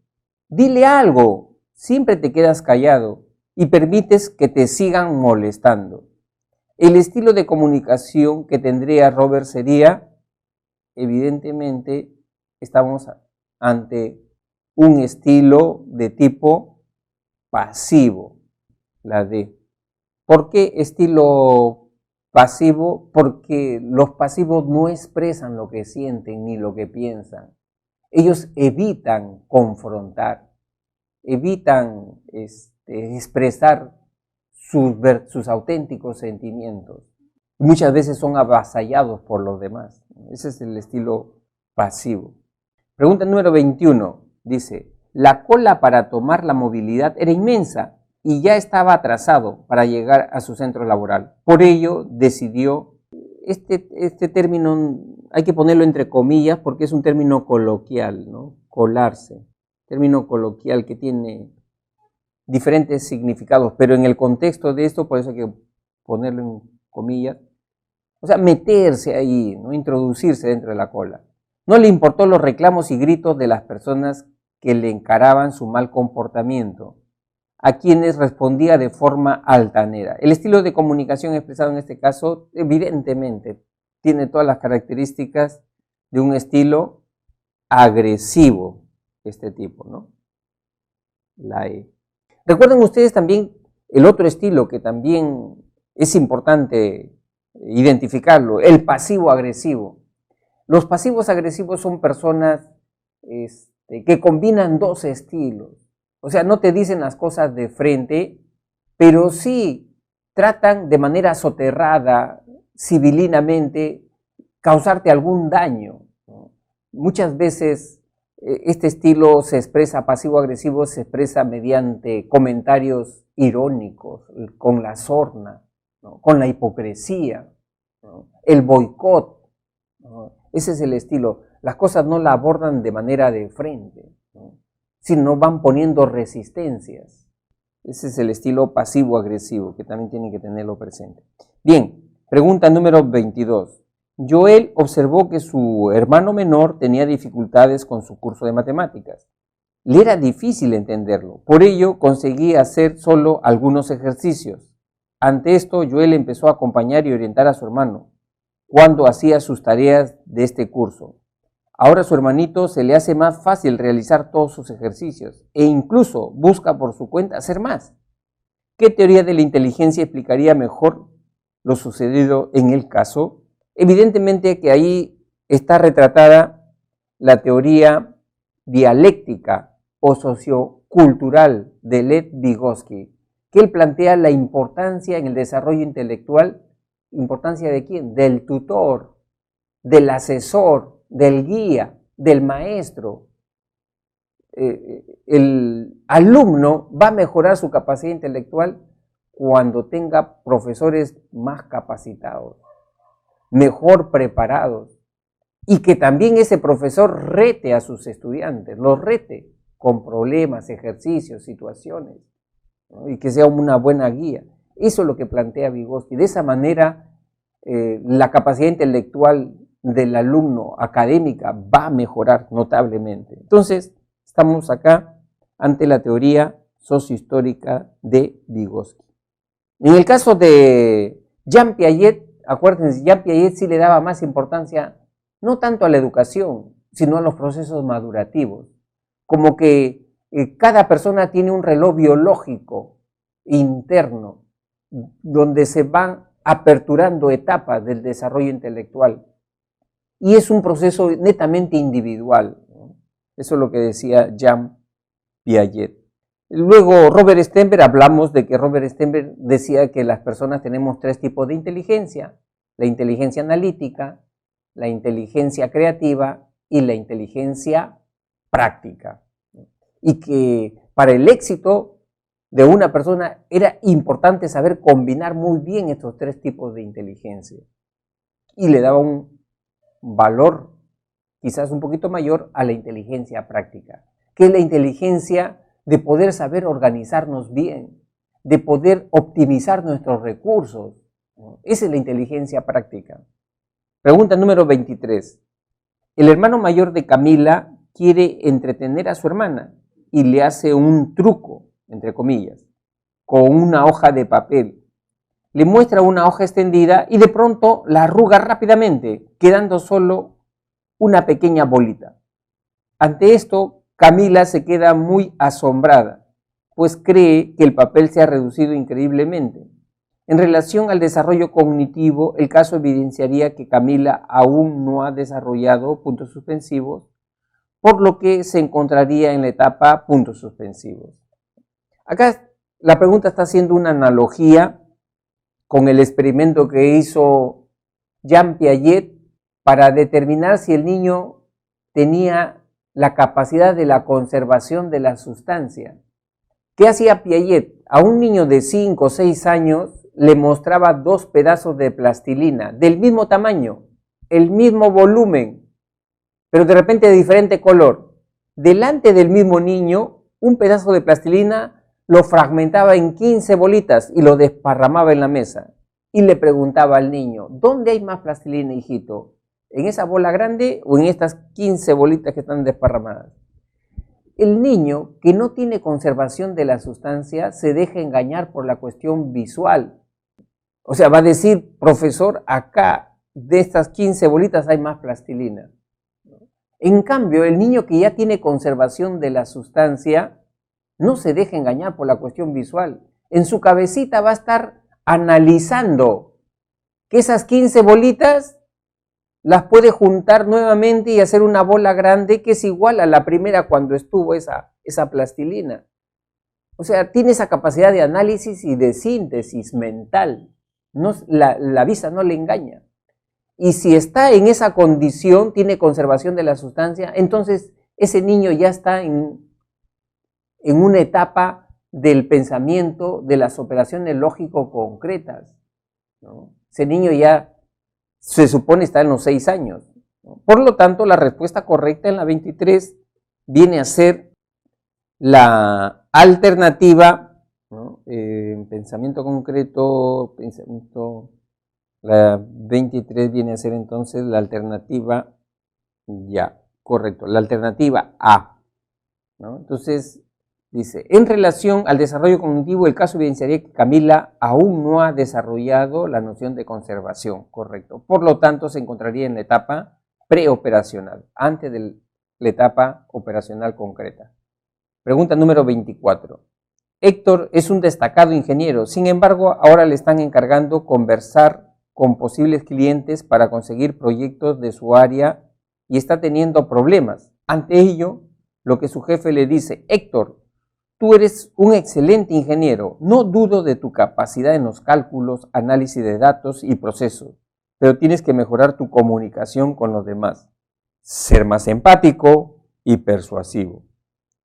Dile algo, siempre te quedas callado y permites que te sigan molestando. El estilo de comunicación que tendría Robert sería, evidentemente, estamos ante un estilo de tipo pasivo, la D. ¿Por qué estilo pasivo? Porque los pasivos no expresan lo que sienten ni lo que piensan. Ellos evitan confrontar, evitan expresar sus auténticos sentimientos. Muchas veces son avasallados por los demás. Ese es el estilo pasivo. Pregunta número 21. Dice, la cola para tomar la movilidad era inmensa y ya estaba atrasado para llegar a su centro laboral. Por ello decidió, este término hay que ponerlo entre comillas porque es un término coloquial, ¿no? Colarse, término coloquial que tiene diferentes significados, pero en el contexto de esto, por eso hay que ponerlo en comillas, o sea, meterse ahí, ¿no? Introducirse dentro de la cola. No le importó los reclamos y gritos de las personas que le encaraban su mal comportamiento, a quienes respondía de forma altanera. El estilo de comunicación expresado en este caso, evidentemente, tiene todas las características de un estilo agresivo, este tipo, ¿no? La E. Recuerden ustedes también el otro estilo que también es importante identificarlo, el pasivo agresivo. Los pasivos agresivos son personas que combinan dos estilos. O sea, no te dicen las cosas de frente, pero sí tratan de manera soterrada, civilinamente, causarte algún daño, ¿no? Muchas veces este estilo se expresa, pasivo-agresivo, se expresa mediante comentarios irónicos, con la sorna, ¿no? Con la hipocresía, ¿no? El boicot, ¿no? Ese es el estilo. Las cosas no la abordan de manera de frente, ¿no? Sino van poniendo resistencias. Ese es el estilo pasivo-agresivo, que también tienen que tenerlo presente. Bien, pregunta número 22. Joel observó que su hermano menor tenía dificultades con su curso de matemáticas. Le era difícil entenderlo, por ello conseguía hacer solo algunos ejercicios. Ante esto, Joel empezó a acompañar y orientar a su hermano cuando hacía sus tareas de este curso. Ahora a su hermanito se le hace más fácil realizar todos sus ejercicios e incluso busca por su cuenta hacer más. ¿Qué teoría de la inteligencia explicaría mejor lo sucedido en el caso? Evidentemente que ahí está retratada la teoría dialéctica o sociocultural de Lev Vygotsky, que él plantea la importancia en el desarrollo intelectual. ¿Importancia de quién? Del tutor, del asesor, del guía, del maestro. El alumno va a mejorar su capacidad intelectual cuando tenga profesores más capacitados, mejor preparados, y que también ese profesor rete a sus estudiantes, los rete con problemas, ejercicios, situaciones, ¿no? Y que sea una buena guía. Eso es lo que plantea Vygotsky. De esa manera, la capacidad intelectual del alumno académica va a mejorar notablemente. Entonces, estamos acá ante la teoría sociohistórica de Vygotsky. En el caso de Jean Piaget, acuérdense, Jean Piaget sí le daba más importancia no tanto a la educación, sino a los procesos madurativos. Como que cada persona tiene un reloj biológico interno, donde se van aperturando etapas del desarrollo intelectual. Y es un proceso netamente individual, ¿no? Eso es lo que decía Jean Piaget. Luego Robert Stenberg, hablamos de que Robert Stenberg decía que las personas tenemos tres tipos de inteligencia: la inteligencia analítica, la inteligencia creativa y la inteligencia práctica. Y que para el éxito de una persona era importante saber combinar muy bien estos tres tipos de inteligencia. Y le daba un valor quizás un poquito mayor a la inteligencia práctica, que es la inteligencia de poder saber organizarnos bien, de poder optimizar nuestros recursos, ¿no? Esa es la inteligencia práctica. Pregunta número 23. El hermano mayor de Camila quiere entretener a su hermana y le hace un truco, entre comillas, con una hoja de papel. Le muestra una hoja extendida y de pronto la arruga rápidamente, quedando solo una pequeña bolita. Ante esto, Camila se queda muy asombrada, pues cree que el papel se ha reducido increíblemente. En relación al desarrollo cognitivo, el caso evidenciaría que Camila aún no ha desarrollado puntos suspensivos, por lo que se encontraría en la etapa puntos suspensivos. Acá la pregunta está haciendo una analogía con el experimento que hizo Jean Piaget para determinar si el niño tenía la capacidad de la conservación de la sustancia. ¿Qué hacía Piaget? A un niño de 5 o 6 años le mostraba 2 pedazos de plastilina del mismo tamaño, el mismo volumen, pero de repente de diferente color. Delante del mismo niño, un pedazo de plastilina lo fragmentaba en 15 bolitas y lo desparramaba en la mesa. Y le preguntaba al niño: ¿dónde hay más plastilina, hijito? ¿En esa bola grande o en estas 15 bolitas que están desparramadas? El niño que no tiene conservación de la sustancia se deja engañar por la cuestión visual. O sea, va a decir: profesor, acá de estas 15 bolitas hay más plastilina. En cambio, el niño que ya tiene conservación de la sustancia no se deja engañar por la cuestión visual. En su cabecita va a estar analizando que esas 15 bolitas las puede juntar nuevamente y hacer una bola grande que es igual a la primera cuando estuvo esa plastilina. O sea, tiene esa capacidad de análisis y de síntesis mental. No, la vista no le engaña. Y si está en esa condición, tiene conservación de la sustancia, entonces ese niño ya está en una etapa del pensamiento, de las operaciones lógico-concretas, ¿no? Ese niño ya se supone está en los 6 años, ¿no? Por lo tanto, la respuesta correcta en la 23 viene a ser la alternativa, ¿no? Pensamiento concreto, la 23 viene a ser entonces la alternativa, ya, correcto, la alternativa A, ¿no? Entonces, dice, en relación al desarrollo cognitivo, el caso evidenciaría que Camila aún no ha desarrollado la noción de conservación, correcto. Por lo tanto, se encontraría en la etapa preoperacional, antes de la etapa operacional concreta. Pregunta número 24. Héctor es un destacado ingeniero, sin embargo, ahora le están encargando conversar con posibles clientes para conseguir proyectos de su área y está teniendo problemas. Ante ello, lo que su jefe le dice, Héctor, tú eres un excelente ingeniero, no dudo de tu capacidad en los cálculos, análisis de datos y procesos, pero tienes que mejorar tu comunicación con los demás, ser más empático y persuasivo.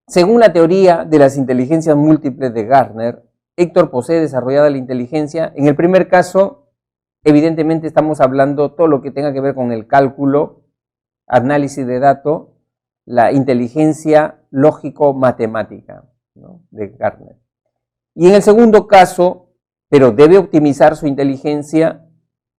Según la teoría de las inteligencias múltiples de Gardner, Héctor posee desarrollada la inteligencia. En el primer caso, evidentemente estamos hablando todo lo que tenga que ver con el cálculo, análisis de datos, la inteligencia lógico-matemática, ¿no?, de Gardner. Y en el segundo caso, pero debe optimizar su inteligencia,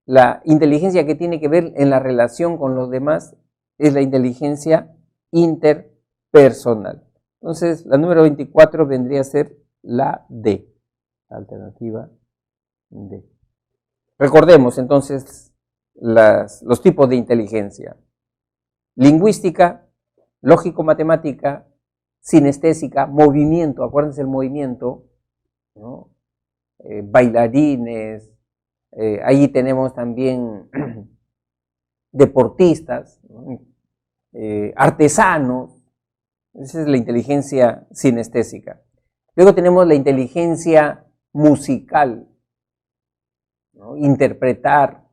la inteligencia que tiene que ver en la relación con los demás es la inteligencia interpersonal. Entonces, la número 24 vendría a ser la D, la alternativa D. Recordemos entonces los tipos de inteligencia: lingüística, lógico-matemática, sinestésica, movimiento, acuérdense el movimiento, ¿no? Bailarines, ahí tenemos también deportistas, ¿no? Artesanos. Esa es la inteligencia sinestésica. Luego tenemos la inteligencia musical, ¿no? Interpretar,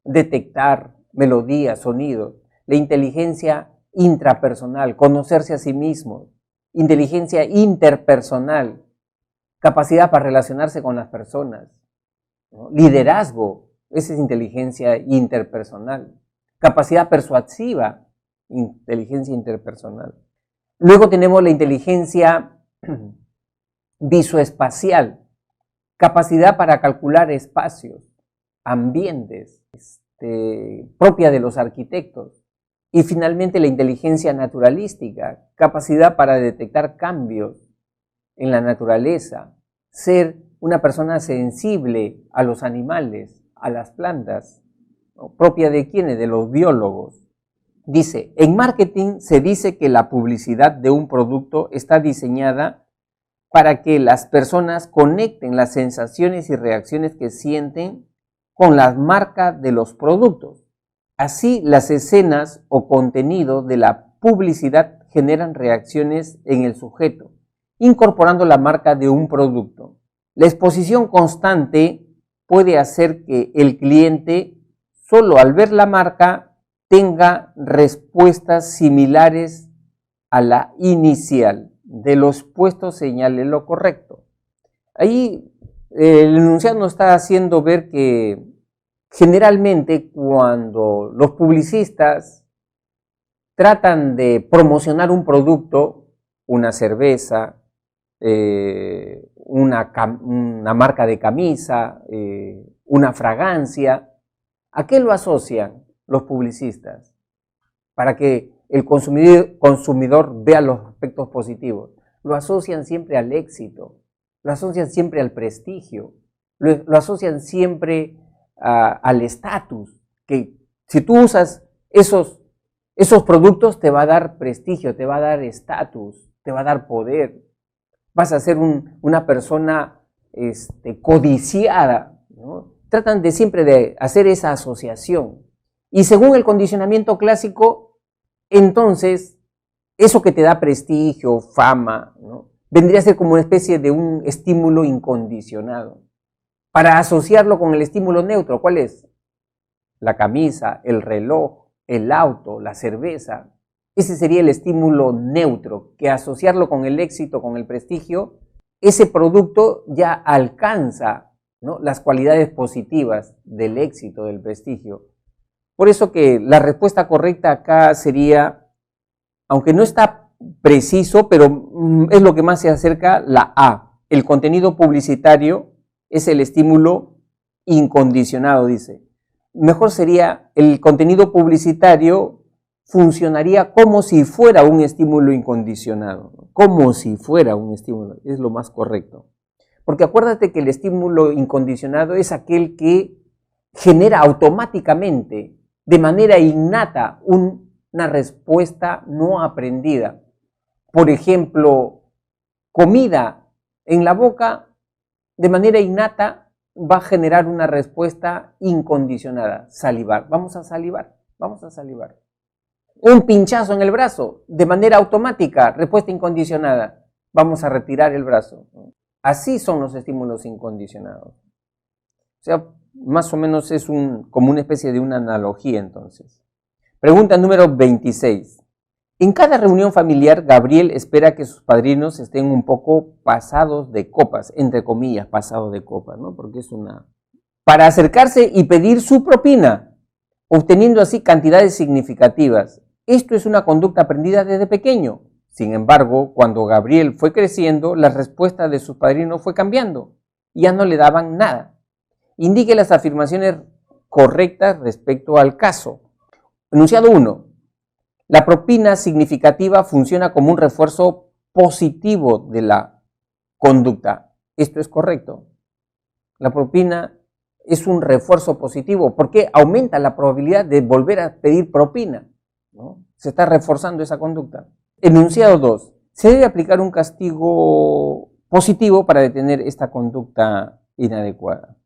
detectar melodías, sonidos. La inteligencia intrapersonal, conocerse a sí mismo. Inteligencia interpersonal, capacidad para relacionarse con las personas, ¿no? Liderazgo, esa es inteligencia interpersonal. Capacidad persuasiva, inteligencia interpersonal. Luego tenemos la inteligencia visoespacial, capacidad para calcular espacios, ambientes, propia de los arquitectos. Y finalmente la inteligencia naturalística, capacidad para detectar cambios en la naturaleza, ser una persona sensible a los animales, a las plantas, ¿no? ¿Propia de quiénes? De los biólogos. Dice, en marketing se dice que la publicidad de un producto está diseñada para que las personas conecten las sensaciones y reacciones que sienten con las marcas de los productos. Así, las escenas o contenido de la publicidad generan reacciones en el sujeto, incorporando la marca de un producto. La exposición constante puede hacer que el cliente, solo al ver la marca, tenga respuestas similares a la inicial. De lo expuesto señale lo correcto. Ahí el enunciado nos está haciendo ver que generalmente cuando los publicistas tratan de promocionar un producto, una cerveza, una marca de camisa, una fragancia, ¿a qué lo asocian los publicistas? Para que el consumidor vea los aspectos positivos. Lo asocian siempre al éxito, lo asocian siempre al prestigio, lo asocian siempre al estatus, que si tú usas esos productos te va a dar prestigio, te va a dar estatus, te va a dar poder, vas a ser una persona codiciada, ¿no? Tratan de siempre de hacer esa asociación. Y según el condicionamiento clásico, entonces, eso que te da prestigio, fama, ¿no?, vendría a ser como una especie de un estímulo incondicionado. Para asociarlo con el estímulo neutro, ¿cuál es? La camisa, el reloj, el auto, la cerveza. Ese sería el estímulo neutro, que asociarlo con el éxito, con el prestigio, ese producto ya alcanza, ¿no?, las cualidades positivas del éxito, del prestigio. Por eso que la respuesta correcta acá sería, aunque no está preciso, pero es lo que más se acerca, la A. El contenido publicitario es el estímulo incondicionado, dice. Mejor sería, el contenido publicitario funcionaría como si fuera un estímulo incondicionado, ¿no? Como si fuera un estímulo, es lo más correcto. Porque acuérdate que el estímulo incondicionado es aquel que genera automáticamente, de manera innata, una respuesta no aprendida. Por ejemplo, comida en la boca, de manera innata, va a generar una respuesta incondicionada, salivar. Vamos a salivar, vamos a salivar. Un pinchazo en el brazo, de manera automática, respuesta incondicionada, vamos a retirar el brazo. Así son los estímulos incondicionados. O sea, más o menos es como una especie de una analogía entonces. Pregunta número 26. En cada reunión familiar, Gabriel espera que sus padrinos estén un poco pasados de copas, entre comillas, pasados de copas, ¿no? Porque es para acercarse y pedir su propina, obteniendo así cantidades significativas. Esto es una conducta aprendida desde pequeño. Sin embargo, cuando Gabriel fue creciendo, la respuesta de sus padrinos fue cambiando. Ya no le daban nada. Indique las afirmaciones correctas respecto al caso. Enunciado 1. La propina significativa funciona como un refuerzo positivo de la conducta. Esto es correcto. La propina es un refuerzo positivo porque aumenta la probabilidad de volver a pedir propina, ¿no? Se está reforzando esa conducta. Enunciado 2. Se debe aplicar un castigo positivo para detener esta conducta inadecuada.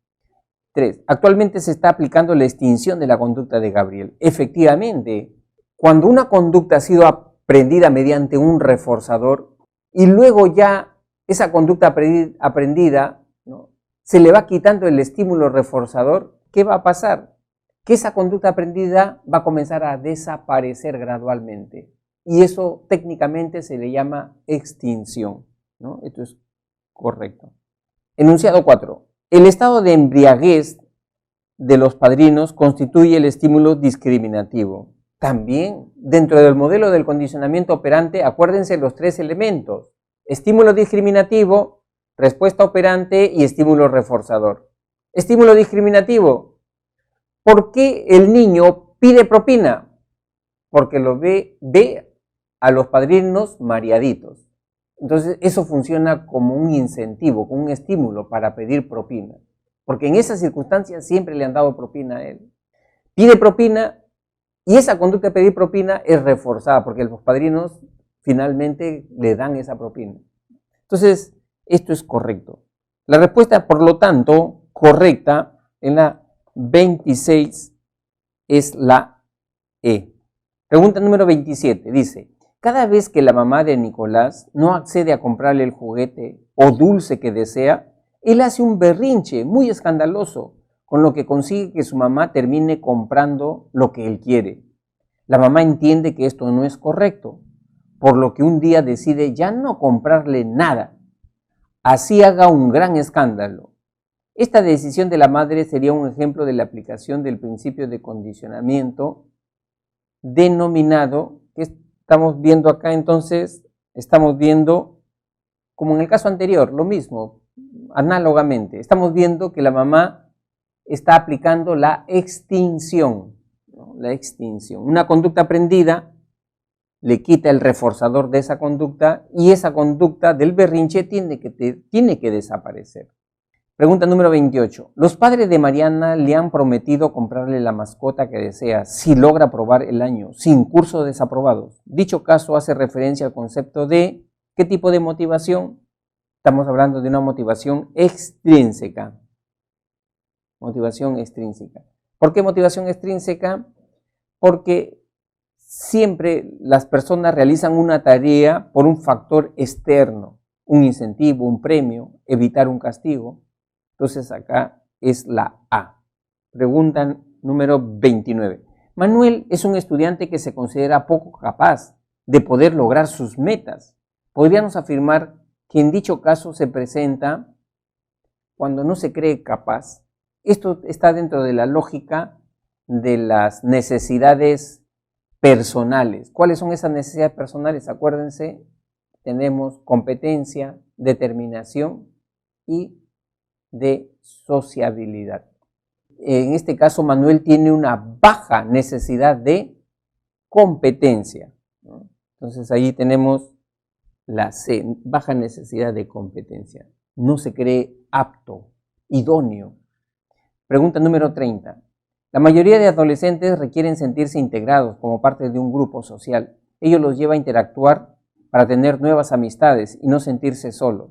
3. Actualmente se está aplicando la extinción de la conducta de Gabriel. Efectivamente, cuando una conducta ha sido aprendida mediante un reforzador y luego ya esa conducta aprendida, ¿no?, se le va quitando el estímulo reforzador, ¿qué va a pasar? Que esa conducta aprendida va a comenzar a desaparecer gradualmente. Y eso técnicamente se le llama extinción, ¿no? Esto es correcto. Enunciado 4. El estado de embriaguez de los padrinos constituye el estímulo discriminativo. También, dentro del modelo del condicionamiento operante, acuérdense los 3 elementos: estímulo discriminativo, respuesta operante y estímulo reforzador. Estímulo discriminativo. ¿Por qué el niño pide propina? Porque lo ve a los padrinos mareaditos. Entonces, eso funciona como un incentivo, como un estímulo para pedir propina. Porque en esas circunstancias siempre le han dado propina a él. Pide propina. Y esa conducta de pedir propina es reforzada porque los padrinos finalmente le dan esa propina. Entonces, esto es correcto. La respuesta, por lo tanto, correcta en la 26 es la E. Pregunta número 27. Dice, cada vez que la mamá de Nicolás no accede a comprarle el juguete o dulce que desea, él hace un berrinche muy escandaloso, con lo que consigue que su mamá termine comprando lo que él quiere. La mamá entiende que esto no es correcto, por lo que un día decide ya no comprarle nada. Así haga un gran escándalo. Esta decisión de la madre sería un ejemplo de la aplicación del principio de condicionamiento denominado, que estamos viendo acá entonces, estamos viendo, como en el caso anterior, lo mismo, análogamente, estamos viendo que la mamá está aplicando la extinción, ¿no? La extinción. Una conducta aprendida le quita el reforzador de esa conducta y esa conducta del berrinche tiene que desaparecer. Pregunta número 28. Los padres de Mariana le han prometido comprarle la mascota que desea si logra aprobar el año, sin cursos desaprobados. Dicho caso hace referencia al concepto de ¿qué tipo de motivación? Estamos hablando de una motivación extrínseca. Motivación extrínseca. ¿Por qué motivación extrínseca? Porque siempre las personas realizan una tarea por un factor externo, un incentivo, un premio, evitar un castigo. Entonces acá es la A. Pregunta número 29. Manuel es un estudiante que se considera poco capaz de poder lograr sus metas. Podríamos afirmar que en dicho caso se presenta cuando no se cree capaz. Esto está dentro de la lógica de las necesidades personales. ¿Cuáles son esas necesidades personales? Acuérdense, tenemos competencia, determinación y de sociabilidad. En este caso, Manuel tiene una baja necesidad de competencia, ¿no? Entonces ahí tenemos la C, baja necesidad de competencia. No se cree apto, idóneo. Pregunta número 30. La mayoría de adolescentes requieren sentirse integrados como parte de un grupo social. Ello los lleva a interactuar para tener nuevas amistades y no sentirse solos.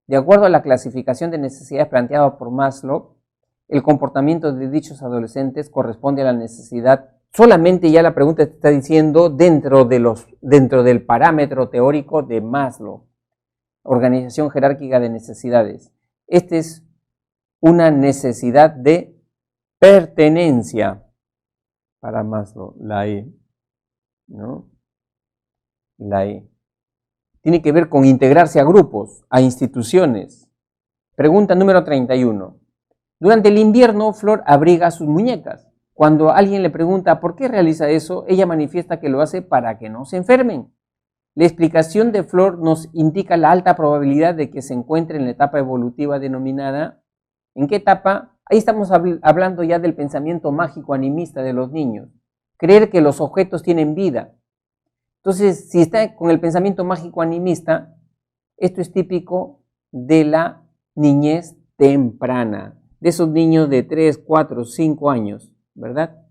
De acuerdo a la clasificación de necesidades planteada por Maslow, el comportamiento de dichos adolescentes corresponde a la necesidad. Solamente ya la pregunta te está diciendo dentro del parámetro teórico de Maslow, organización jerárquica de necesidades. Esta es una necesidad de pertenencia para Maslow, la E, ¿no? La E. Tiene que ver con integrarse a grupos, a instituciones. Pregunta número 31. Durante el invierno, Flor abriga a sus muñecas. Cuando alguien le pregunta por qué realiza eso, ella manifiesta que lo hace para que no se enfermen. La explicación de Flor nos indica la alta probabilidad de que se encuentre en la etapa evolutiva denominada. ¿En qué etapa? Ahí estamos hablando ya del pensamiento mágico animista de los niños. Creer que los objetos tienen vida. Entonces, si está con el pensamiento mágico animista, esto es típico de la niñez temprana, de esos niños de 3, 4, 5 años, ¿verdad?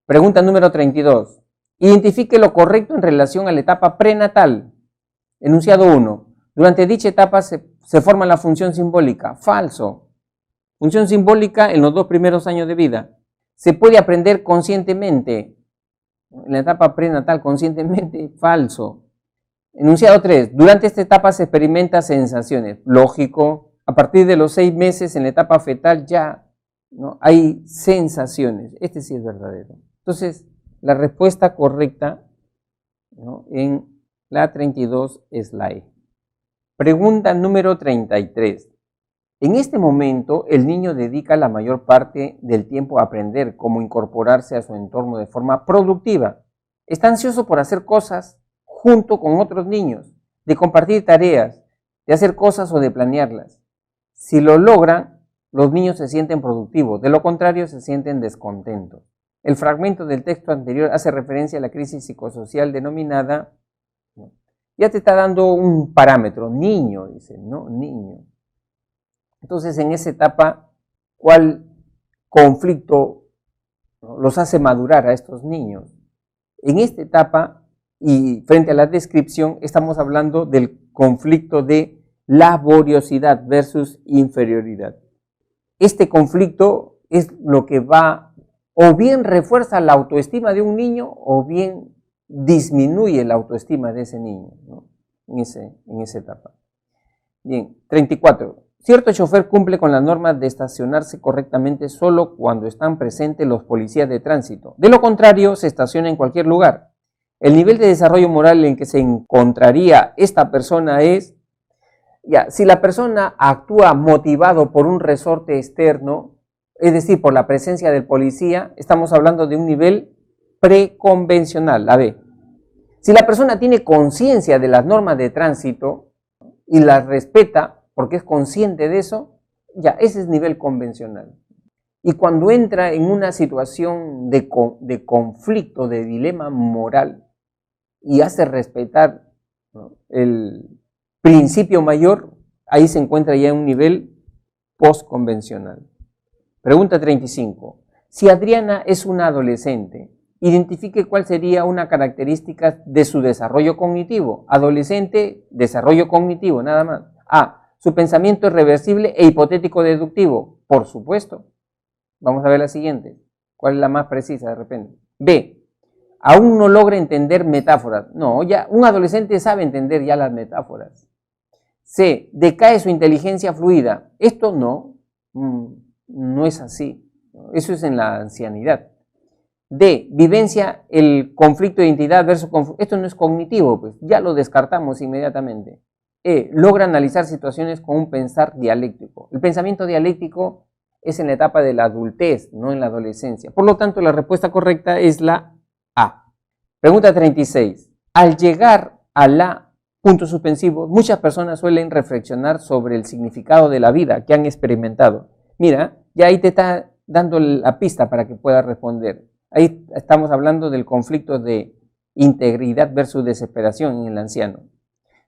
Pregunta número 32. Identifique lo correcto en relación a la etapa prenatal. Enunciado 1. Durante dicha etapa se forma la función simbólica. Falso. Función simbólica en los 2 primeros años de vida. Se puede aprender conscientemente. En la etapa prenatal, conscientemente, falso. Enunciado 3. Durante esta etapa se experimenta sensaciones. Lógico. A partir de los 6 meses en la etapa fetal ya, ¿no?, hay sensaciones. Este sí es verdadero. Entonces, la respuesta correcta, ¿no?, en la 32 es la E. Pregunta número 33. En este momento, el niño dedica la mayor parte del tiempo a aprender cómo incorporarse a su entorno de forma productiva. Está ansioso por hacer cosas junto con otros niños, de compartir tareas, de hacer cosas o de planearlas. Si lo logran, los niños se sienten productivos, de lo contrario se sienten descontentos. El fragmento del texto anterior hace referencia a la crisis psicosocial denominada, ya te está dando un parámetro, niño, dice, ¿no? Niño. Entonces, en esa etapa, ¿cuál conflicto, ¿no?, los hace madurar a estos niños? En esta etapa, y frente a la descripción, estamos hablando del conflicto de laboriosidad versus inferioridad. Este conflicto es lo que va, o bien refuerza la autoestima de un niño, o bien disminuye la autoestima de ese niño, ¿no?, en esa etapa. Bien, 34. Cierto chofer cumple con la norma de estacionarse correctamente solo cuando están presentes los policías de tránsito. De lo contrario, se estaciona en cualquier lugar. El nivel de desarrollo moral en que se encontraría esta persona es, ya, si la persona actúa motivado por un resorte externo, es decir, por la presencia del policía, estamos hablando de un nivel preconvencional, la B. Si la persona tiene conciencia de las normas de tránsito y las respeta porque es consciente de eso, ya, ese es nivel convencional. Y cuando entra en una situación de conflicto, de dilema moral, y hace respetar, ¿no?, el principio mayor, ahí se encuentra ya en un nivel postconvencional. Pregunta 35. Si Adriana es una adolescente, identifique cuál sería una característica de su desarrollo cognitivo. Adolescente, desarrollo cognitivo, nada más. A. Su pensamiento es reversible e hipotético deductivo. Por supuesto. Vamos a ver la siguiente. ¿Cuál es la más precisa de repente? B. Aún no logra entender metáforas. No, ya un adolescente sabe entender ya las metáforas. C. Decae su inteligencia fluida. Esto no es así. Eso es en la ancianidad. D. Vivencia el conflicto de identidad versus conflicto. Esto no es cognitivo, pues ya lo descartamos inmediatamente. logra analizar situaciones con un pensar dialéctico. El pensamiento dialéctico es en la etapa de la adultez, no en la adolescencia. Por lo tanto, la respuesta correcta es la A. Pregunta 36. Al llegar a la punto suspensivo, muchas personas suelen reflexionar sobre el significado de la vida que han experimentado. Mira, ya ahí te está dando la pista para que puedas responder. Ahí estamos hablando del conflicto de integridad versus desesperación en el anciano.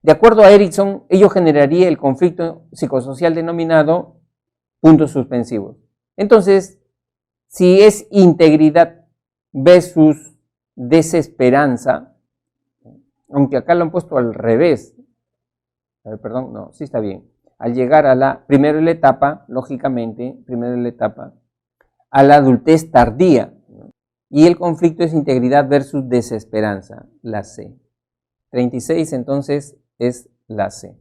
De acuerdo a Erickson, ello generaría el conflicto psicosocial denominado puntos suspensivos. Entonces, si es integridad versus desesperanza, aunque acá lo han puesto al revés, perdón, no, sí está bien. Al llegar a la primera etapa, lógicamente, a la adultez tardía, y el conflicto es integridad versus desesperanza, la C. 36 entonces es la C.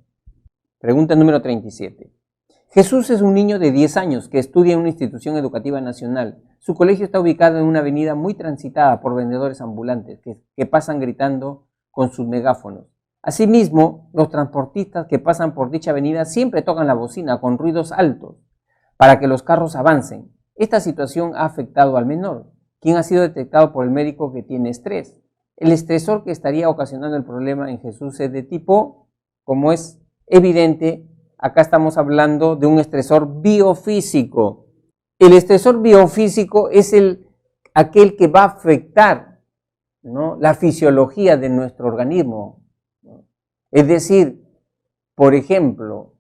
Pregunta número 37. Jesús es un niño de 10 años que estudia en una institución educativa nacional. Su colegio está ubicado en una avenida muy transitada por vendedores ambulantes que pasan gritando con sus megáfonos. Asimismo, los transportistas que pasan por dicha avenida siempre tocan la bocina con ruidos altos para que los carros avancen. Esta situación ha afectado al menor, quien ha sido detectado por el médico que tiene estrés. El estresor que estaría ocasionando el problema en Jesús es de tipo, como es evidente, acá estamos hablando de un estresor biofísico. El estresor biofísico es aquel que va a afectar, ¿no?, la fisiología de nuestro organismo, ¿no? Es decir, por ejemplo,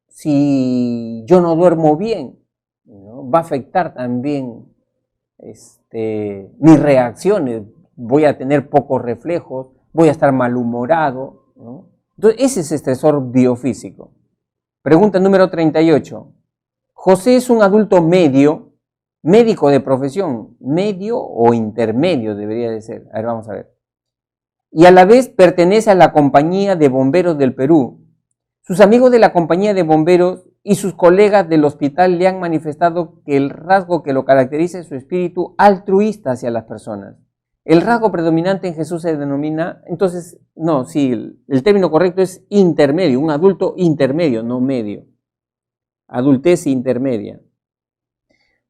si yo no duermo bien, ¿no?, va a afectar también mis reacciones. Voy a tener pocos reflejos, voy a estar malhumorado, ¿no? Entonces, ese es estresor biofísico. Pregunta número 38. José es un adulto medio, médico de profesión, medio o intermedio debería de ser. A ver, vamos a ver. Y a la vez pertenece a la Compañía de Bomberos del Perú. Sus amigos de la Compañía de Bomberos y sus colegas del hospital le han manifestado que el rasgo que lo caracteriza es su espíritu altruista hacia las personas. El rasgo predominante en Jesús se denomina, entonces, no, sí, el término correcto es intermedio, un adulto intermedio, no medio. Adultez intermedia.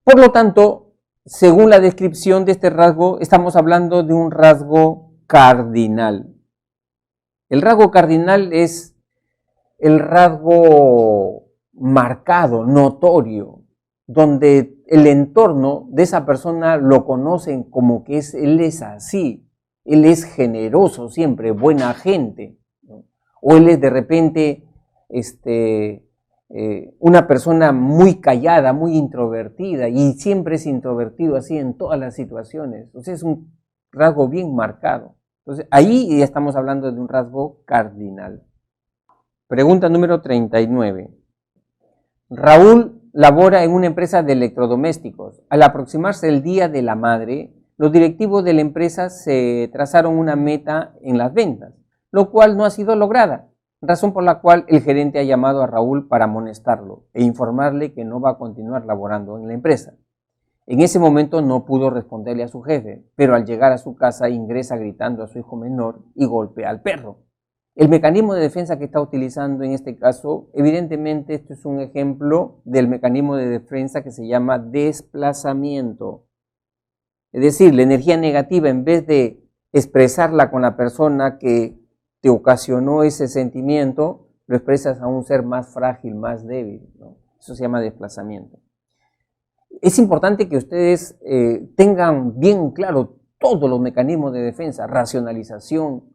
Por lo tanto, según la descripción de este rasgo, estamos hablando de un rasgo cardinal. El rasgo cardinal es el rasgo marcado, notorio, donde el entorno de esa persona lo conocen como que él es así, él es generoso siempre, buena gente, ¿no? O él es de repente una persona muy callada, muy introvertida, y siempre es introvertido así en todas las situaciones. Entonces es un rasgo bien marcado. Entonces ahí ya estamos hablando de un rasgo cardinal. Pregunta número 39. Raúl labora en una empresa de electrodomésticos. Al aproximarse el Día de la Madre, los directivos de la empresa se trazaron una meta en las ventas, lo cual no ha sido lograda, razón por la cual el gerente ha llamado a Raúl para amonestarlo e informarle que no va a continuar laborando en la empresa. En ese momento no pudo responderle a su jefe, pero al llegar a su casa ingresa gritando a su hijo menor y golpea al perro. El mecanismo de defensa que está utilizando en este caso, evidentemente esto es un ejemplo del mecanismo de defensa que se llama desplazamiento. Es decir, la energía negativa, en vez de expresarla con la persona que te ocasionó ese sentimiento, lo expresas a un ser más frágil, más débil, ¿no? Eso se llama desplazamiento. Es importante que ustedes tengan bien claro todos los mecanismos de defensa: racionalización,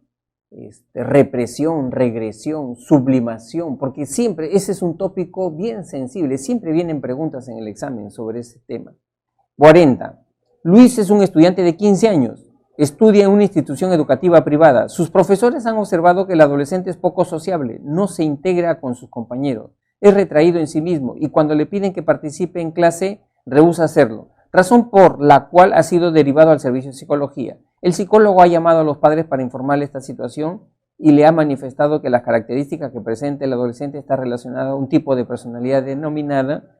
represión, regresión, sublimación, porque siempre ese es un tópico bien sensible, siempre vienen preguntas en el examen sobre ese tema. 40. Luis es un estudiante de 15 años, estudia en una institución educativa privada. Sus profesores han observado que el adolescente es poco sociable, no se integra con sus compañeros, es retraído en sí mismo y cuando le piden que participe en clase, rehúsa hacerlo, razón por la cual ha sido derivado al servicio de psicología. El psicólogo ha llamado a los padres para informarle esta situación y le ha manifestado que las características que presenta el adolescente está relacionada a un tipo de personalidad denominada,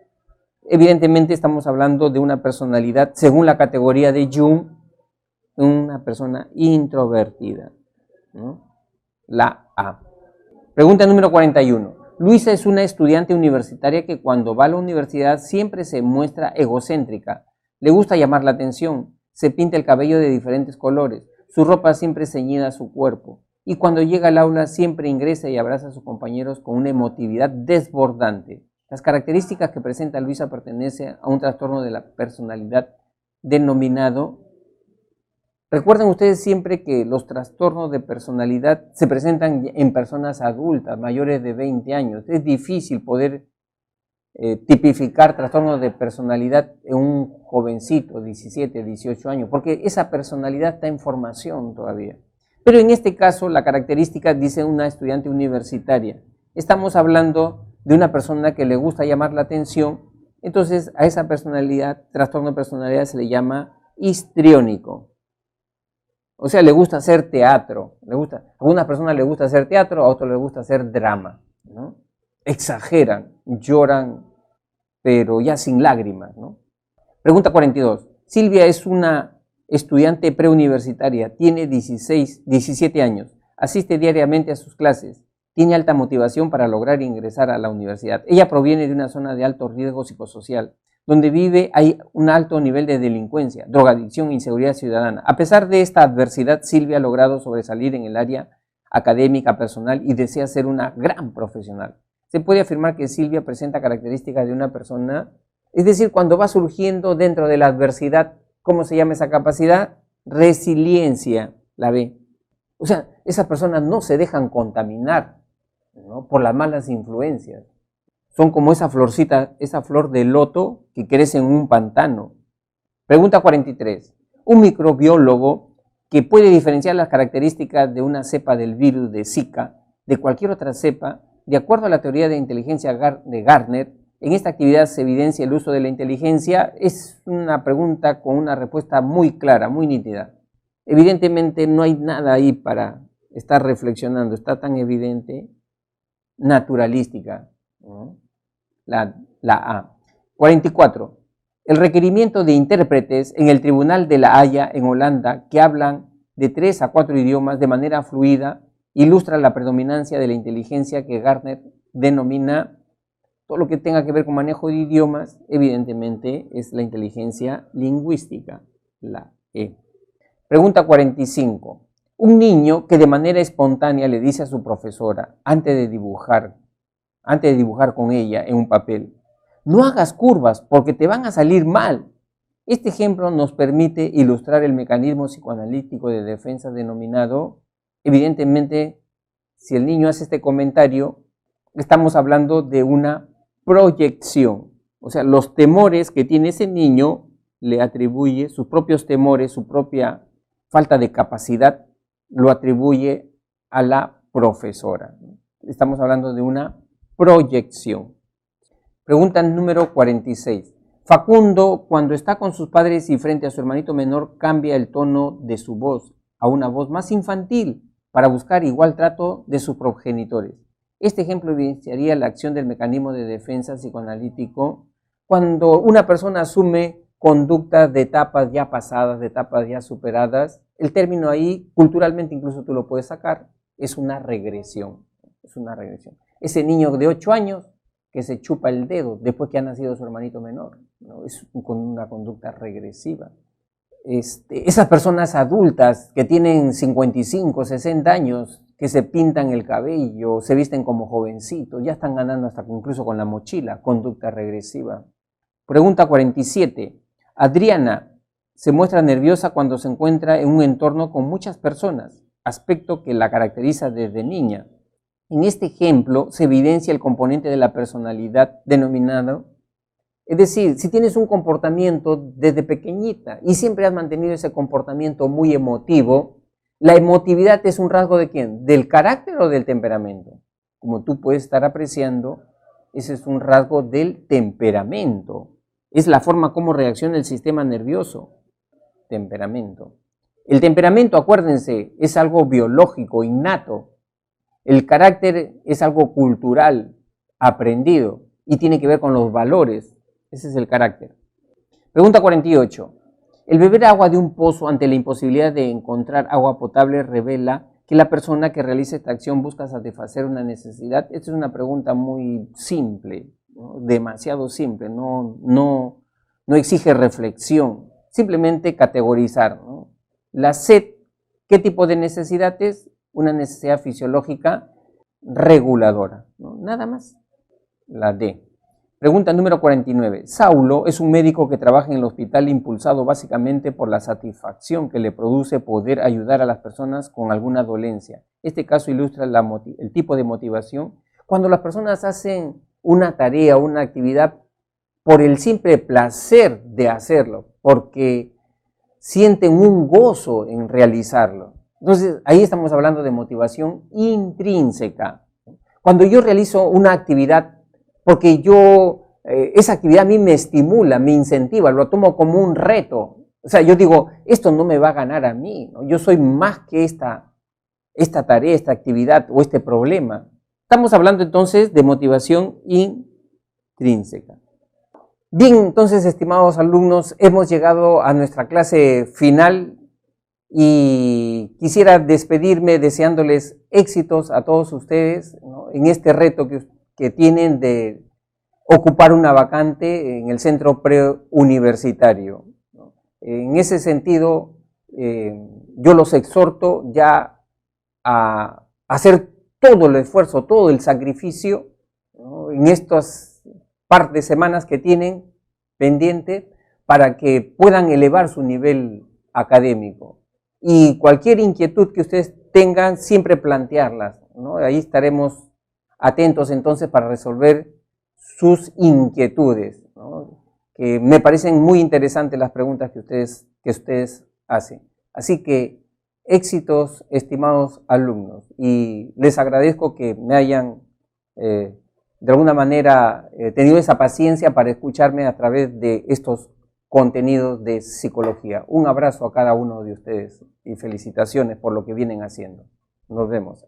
evidentemente estamos hablando de una personalidad, según la categoría de Jung, una persona introvertida, ¿no? La A. Pregunta número 41. Luisa es una estudiante universitaria que cuando va a la universidad siempre se muestra egocéntrica. Le gusta llamar la atención, se pinta el cabello de diferentes colores, su ropa siempre ceñida a su cuerpo. Y cuando llega al aula siempre ingresa y abraza a sus compañeros con una emotividad desbordante. Las características que presenta Luisa pertenecen a un trastorno de la personalidad denominado. Recuerden ustedes siempre que los trastornos de personalidad se presentan en personas adultas, mayores de 20 años. Es difícil poder tipificar trastornos de personalidad en un jovencito, 17, 18 años, porque esa personalidad está en formación todavía. Pero en este caso, la característica dice una estudiante universitaria. Estamos hablando de una persona que le gusta llamar la atención, entonces a esa personalidad, trastorno de personalidad, se le llama histriónico. O sea, le gusta hacer teatro. A algunas personas les gusta hacer teatro, a otros les gusta hacer drama, ¿no? Exageran, lloran, pero ya sin lágrimas, ¿no? Pregunta 42. Silvia es una estudiante preuniversitaria, tiene 17 años, asiste diariamente a sus clases, tiene alta motivación para lograr ingresar a la universidad. Ella proviene de una zona de alto riesgo psicosocial, donde vive hay un alto nivel de delincuencia, drogadicción e inseguridad ciudadana. A pesar de esta adversidad, Silvia ha logrado sobresalir en el área académica, personal y desea ser una gran profesional. Se puede afirmar que Silvia presenta características de una persona, es decir, cuando va surgiendo dentro de la adversidad, ¿cómo se llama esa capacidad? Resiliencia, la ve. O sea, esas personas no se dejan contaminar, ¿no?, por las malas influencias. Son como esa florcita, esa flor de loto que crece en un pantano. Pregunta 43. Un microbiólogo que puede diferenciar las características de una cepa del virus de Zika de cualquier otra cepa, de acuerdo a la teoría de inteligencia de Gardner, en esta actividad se evidencia el uso de la inteligencia. Es una pregunta con una respuesta muy clara, muy nítida. Evidentemente no hay nada ahí para estar reflexionando, está tan evidente, naturalística, ¿no? La A. 44. El requerimiento de intérpretes en el Tribunal de La Haya en Holanda que hablan de 3 a 4 idiomas de manera fluida ilustra la predominancia de la inteligencia que Gardner denomina todo lo que tenga que ver con manejo de idiomas. Evidentemente es la inteligencia lingüística, la E. Pregunta 45. Un niño que de manera espontánea le dice a su profesora antes de dibujar con ella en un papel: no hagas curvas porque te van a salir mal. Este ejemplo nos permite ilustrar el mecanismo psicoanalítico de defensa denominado, evidentemente, si el niño hace este comentario, estamos hablando de una proyección. O sea, los temores que tiene ese niño le atribuye sus propios temores, su propia falta de capacidad, lo atribuye a la profesora. Estamos hablando de una proyección. Pregunta número 46. Facundo, cuando está con sus padres y frente a su hermanito menor, cambia el tono de su voz a una voz más infantil para buscar igual trato de sus progenitores. Este ejemplo evidenciaría la acción del mecanismo de defensa psicoanalítico cuando una persona asume conductas de etapas ya pasadas, de etapas ya superadas. El término ahí, culturalmente incluso tú lo puedes sacar, es una regresión. Es una regresión. Ese niño de 8 años que se chupa el dedo después que ha nacido su hermanito menor, ¿no? Es con una conducta regresiva. Esas personas adultas que tienen 55, 60 años, que se pintan el cabello, se visten como jovencitos, ya están ganando hasta incluso con la mochila, conducta regresiva. Pregunta 47. Adriana se muestra nerviosa cuando se encuentra en un entorno con muchas personas, aspecto que la caracteriza desde niña. En este ejemplo se evidencia el componente de la personalidad denominado, es decir, si tienes un comportamiento desde pequeñita y siempre has mantenido ese comportamiento muy emotivo, la emotividad es un rasgo ¿de quién? ¿Del carácter o del temperamento? Como tú puedes estar apreciando, ese es un rasgo del temperamento. Es la forma como reacciona el sistema nervioso. Temperamento. El temperamento, acuérdense, es algo biológico, innato. El carácter es algo cultural, aprendido, y tiene que ver con los valores. Ese es el carácter. Pregunta 48. El beber agua de un pozo ante la imposibilidad de encontrar agua potable revela que la persona que realiza esta acción busca satisfacer una necesidad? Esta es una pregunta muy simple, ¿no? Demasiado simple, no exige reflexión, simplemente categorizar, ¿no? La sed, ¿qué tipo de necesidad es? Una necesidad fisiológica reguladora, ¿no? Nada más. La D. Pregunta número 49. Saulo es un médico que trabaja en el hospital impulsado básicamente por la satisfacción que le produce poder ayudar a las personas con alguna dolencia. Este caso ilustra el tipo de motivación cuando las personas hacen una tarea, una actividad por el simple placer de hacerlo, porque sienten un gozo en realizarlo. Entonces, ahí estamos hablando de motivación intrínseca. Cuando yo realizo una actividad porque esa actividad a mí me estimula, me incentiva, lo tomo como un reto. O sea, yo digo, esto no me va a ganar a mí, ¿no? Yo soy más que esta tarea, esta actividad o este problema. Estamos hablando entonces de motivación intrínseca. Bien, entonces, estimados alumnos, hemos llegado a nuestra clase final y quisiera despedirme deseándoles éxitos a todos ustedes, ¿no? En este reto que tienen de ocupar una vacante en el centro preuniversitario, ¿no? En ese sentido, yo los exhorto ya a hacer todo el esfuerzo, todo el sacrificio, ¿no? En estas par de semanas que tienen pendiente para que puedan elevar su nivel académico. Y cualquier inquietud que ustedes tengan, siempre plantearlas, ¿no? Ahí estaremos atentos entonces para resolver sus inquietudes, ¿no? Que me parecen muy interesantes las preguntas que ustedes hacen. Así que éxitos, estimados alumnos, y les agradezco que me hayan de alguna manera tenido esa paciencia para escucharme a través de estos contenidos de psicología. Un abrazo a cada uno de ustedes y felicitaciones por lo que vienen haciendo. Nos vemos.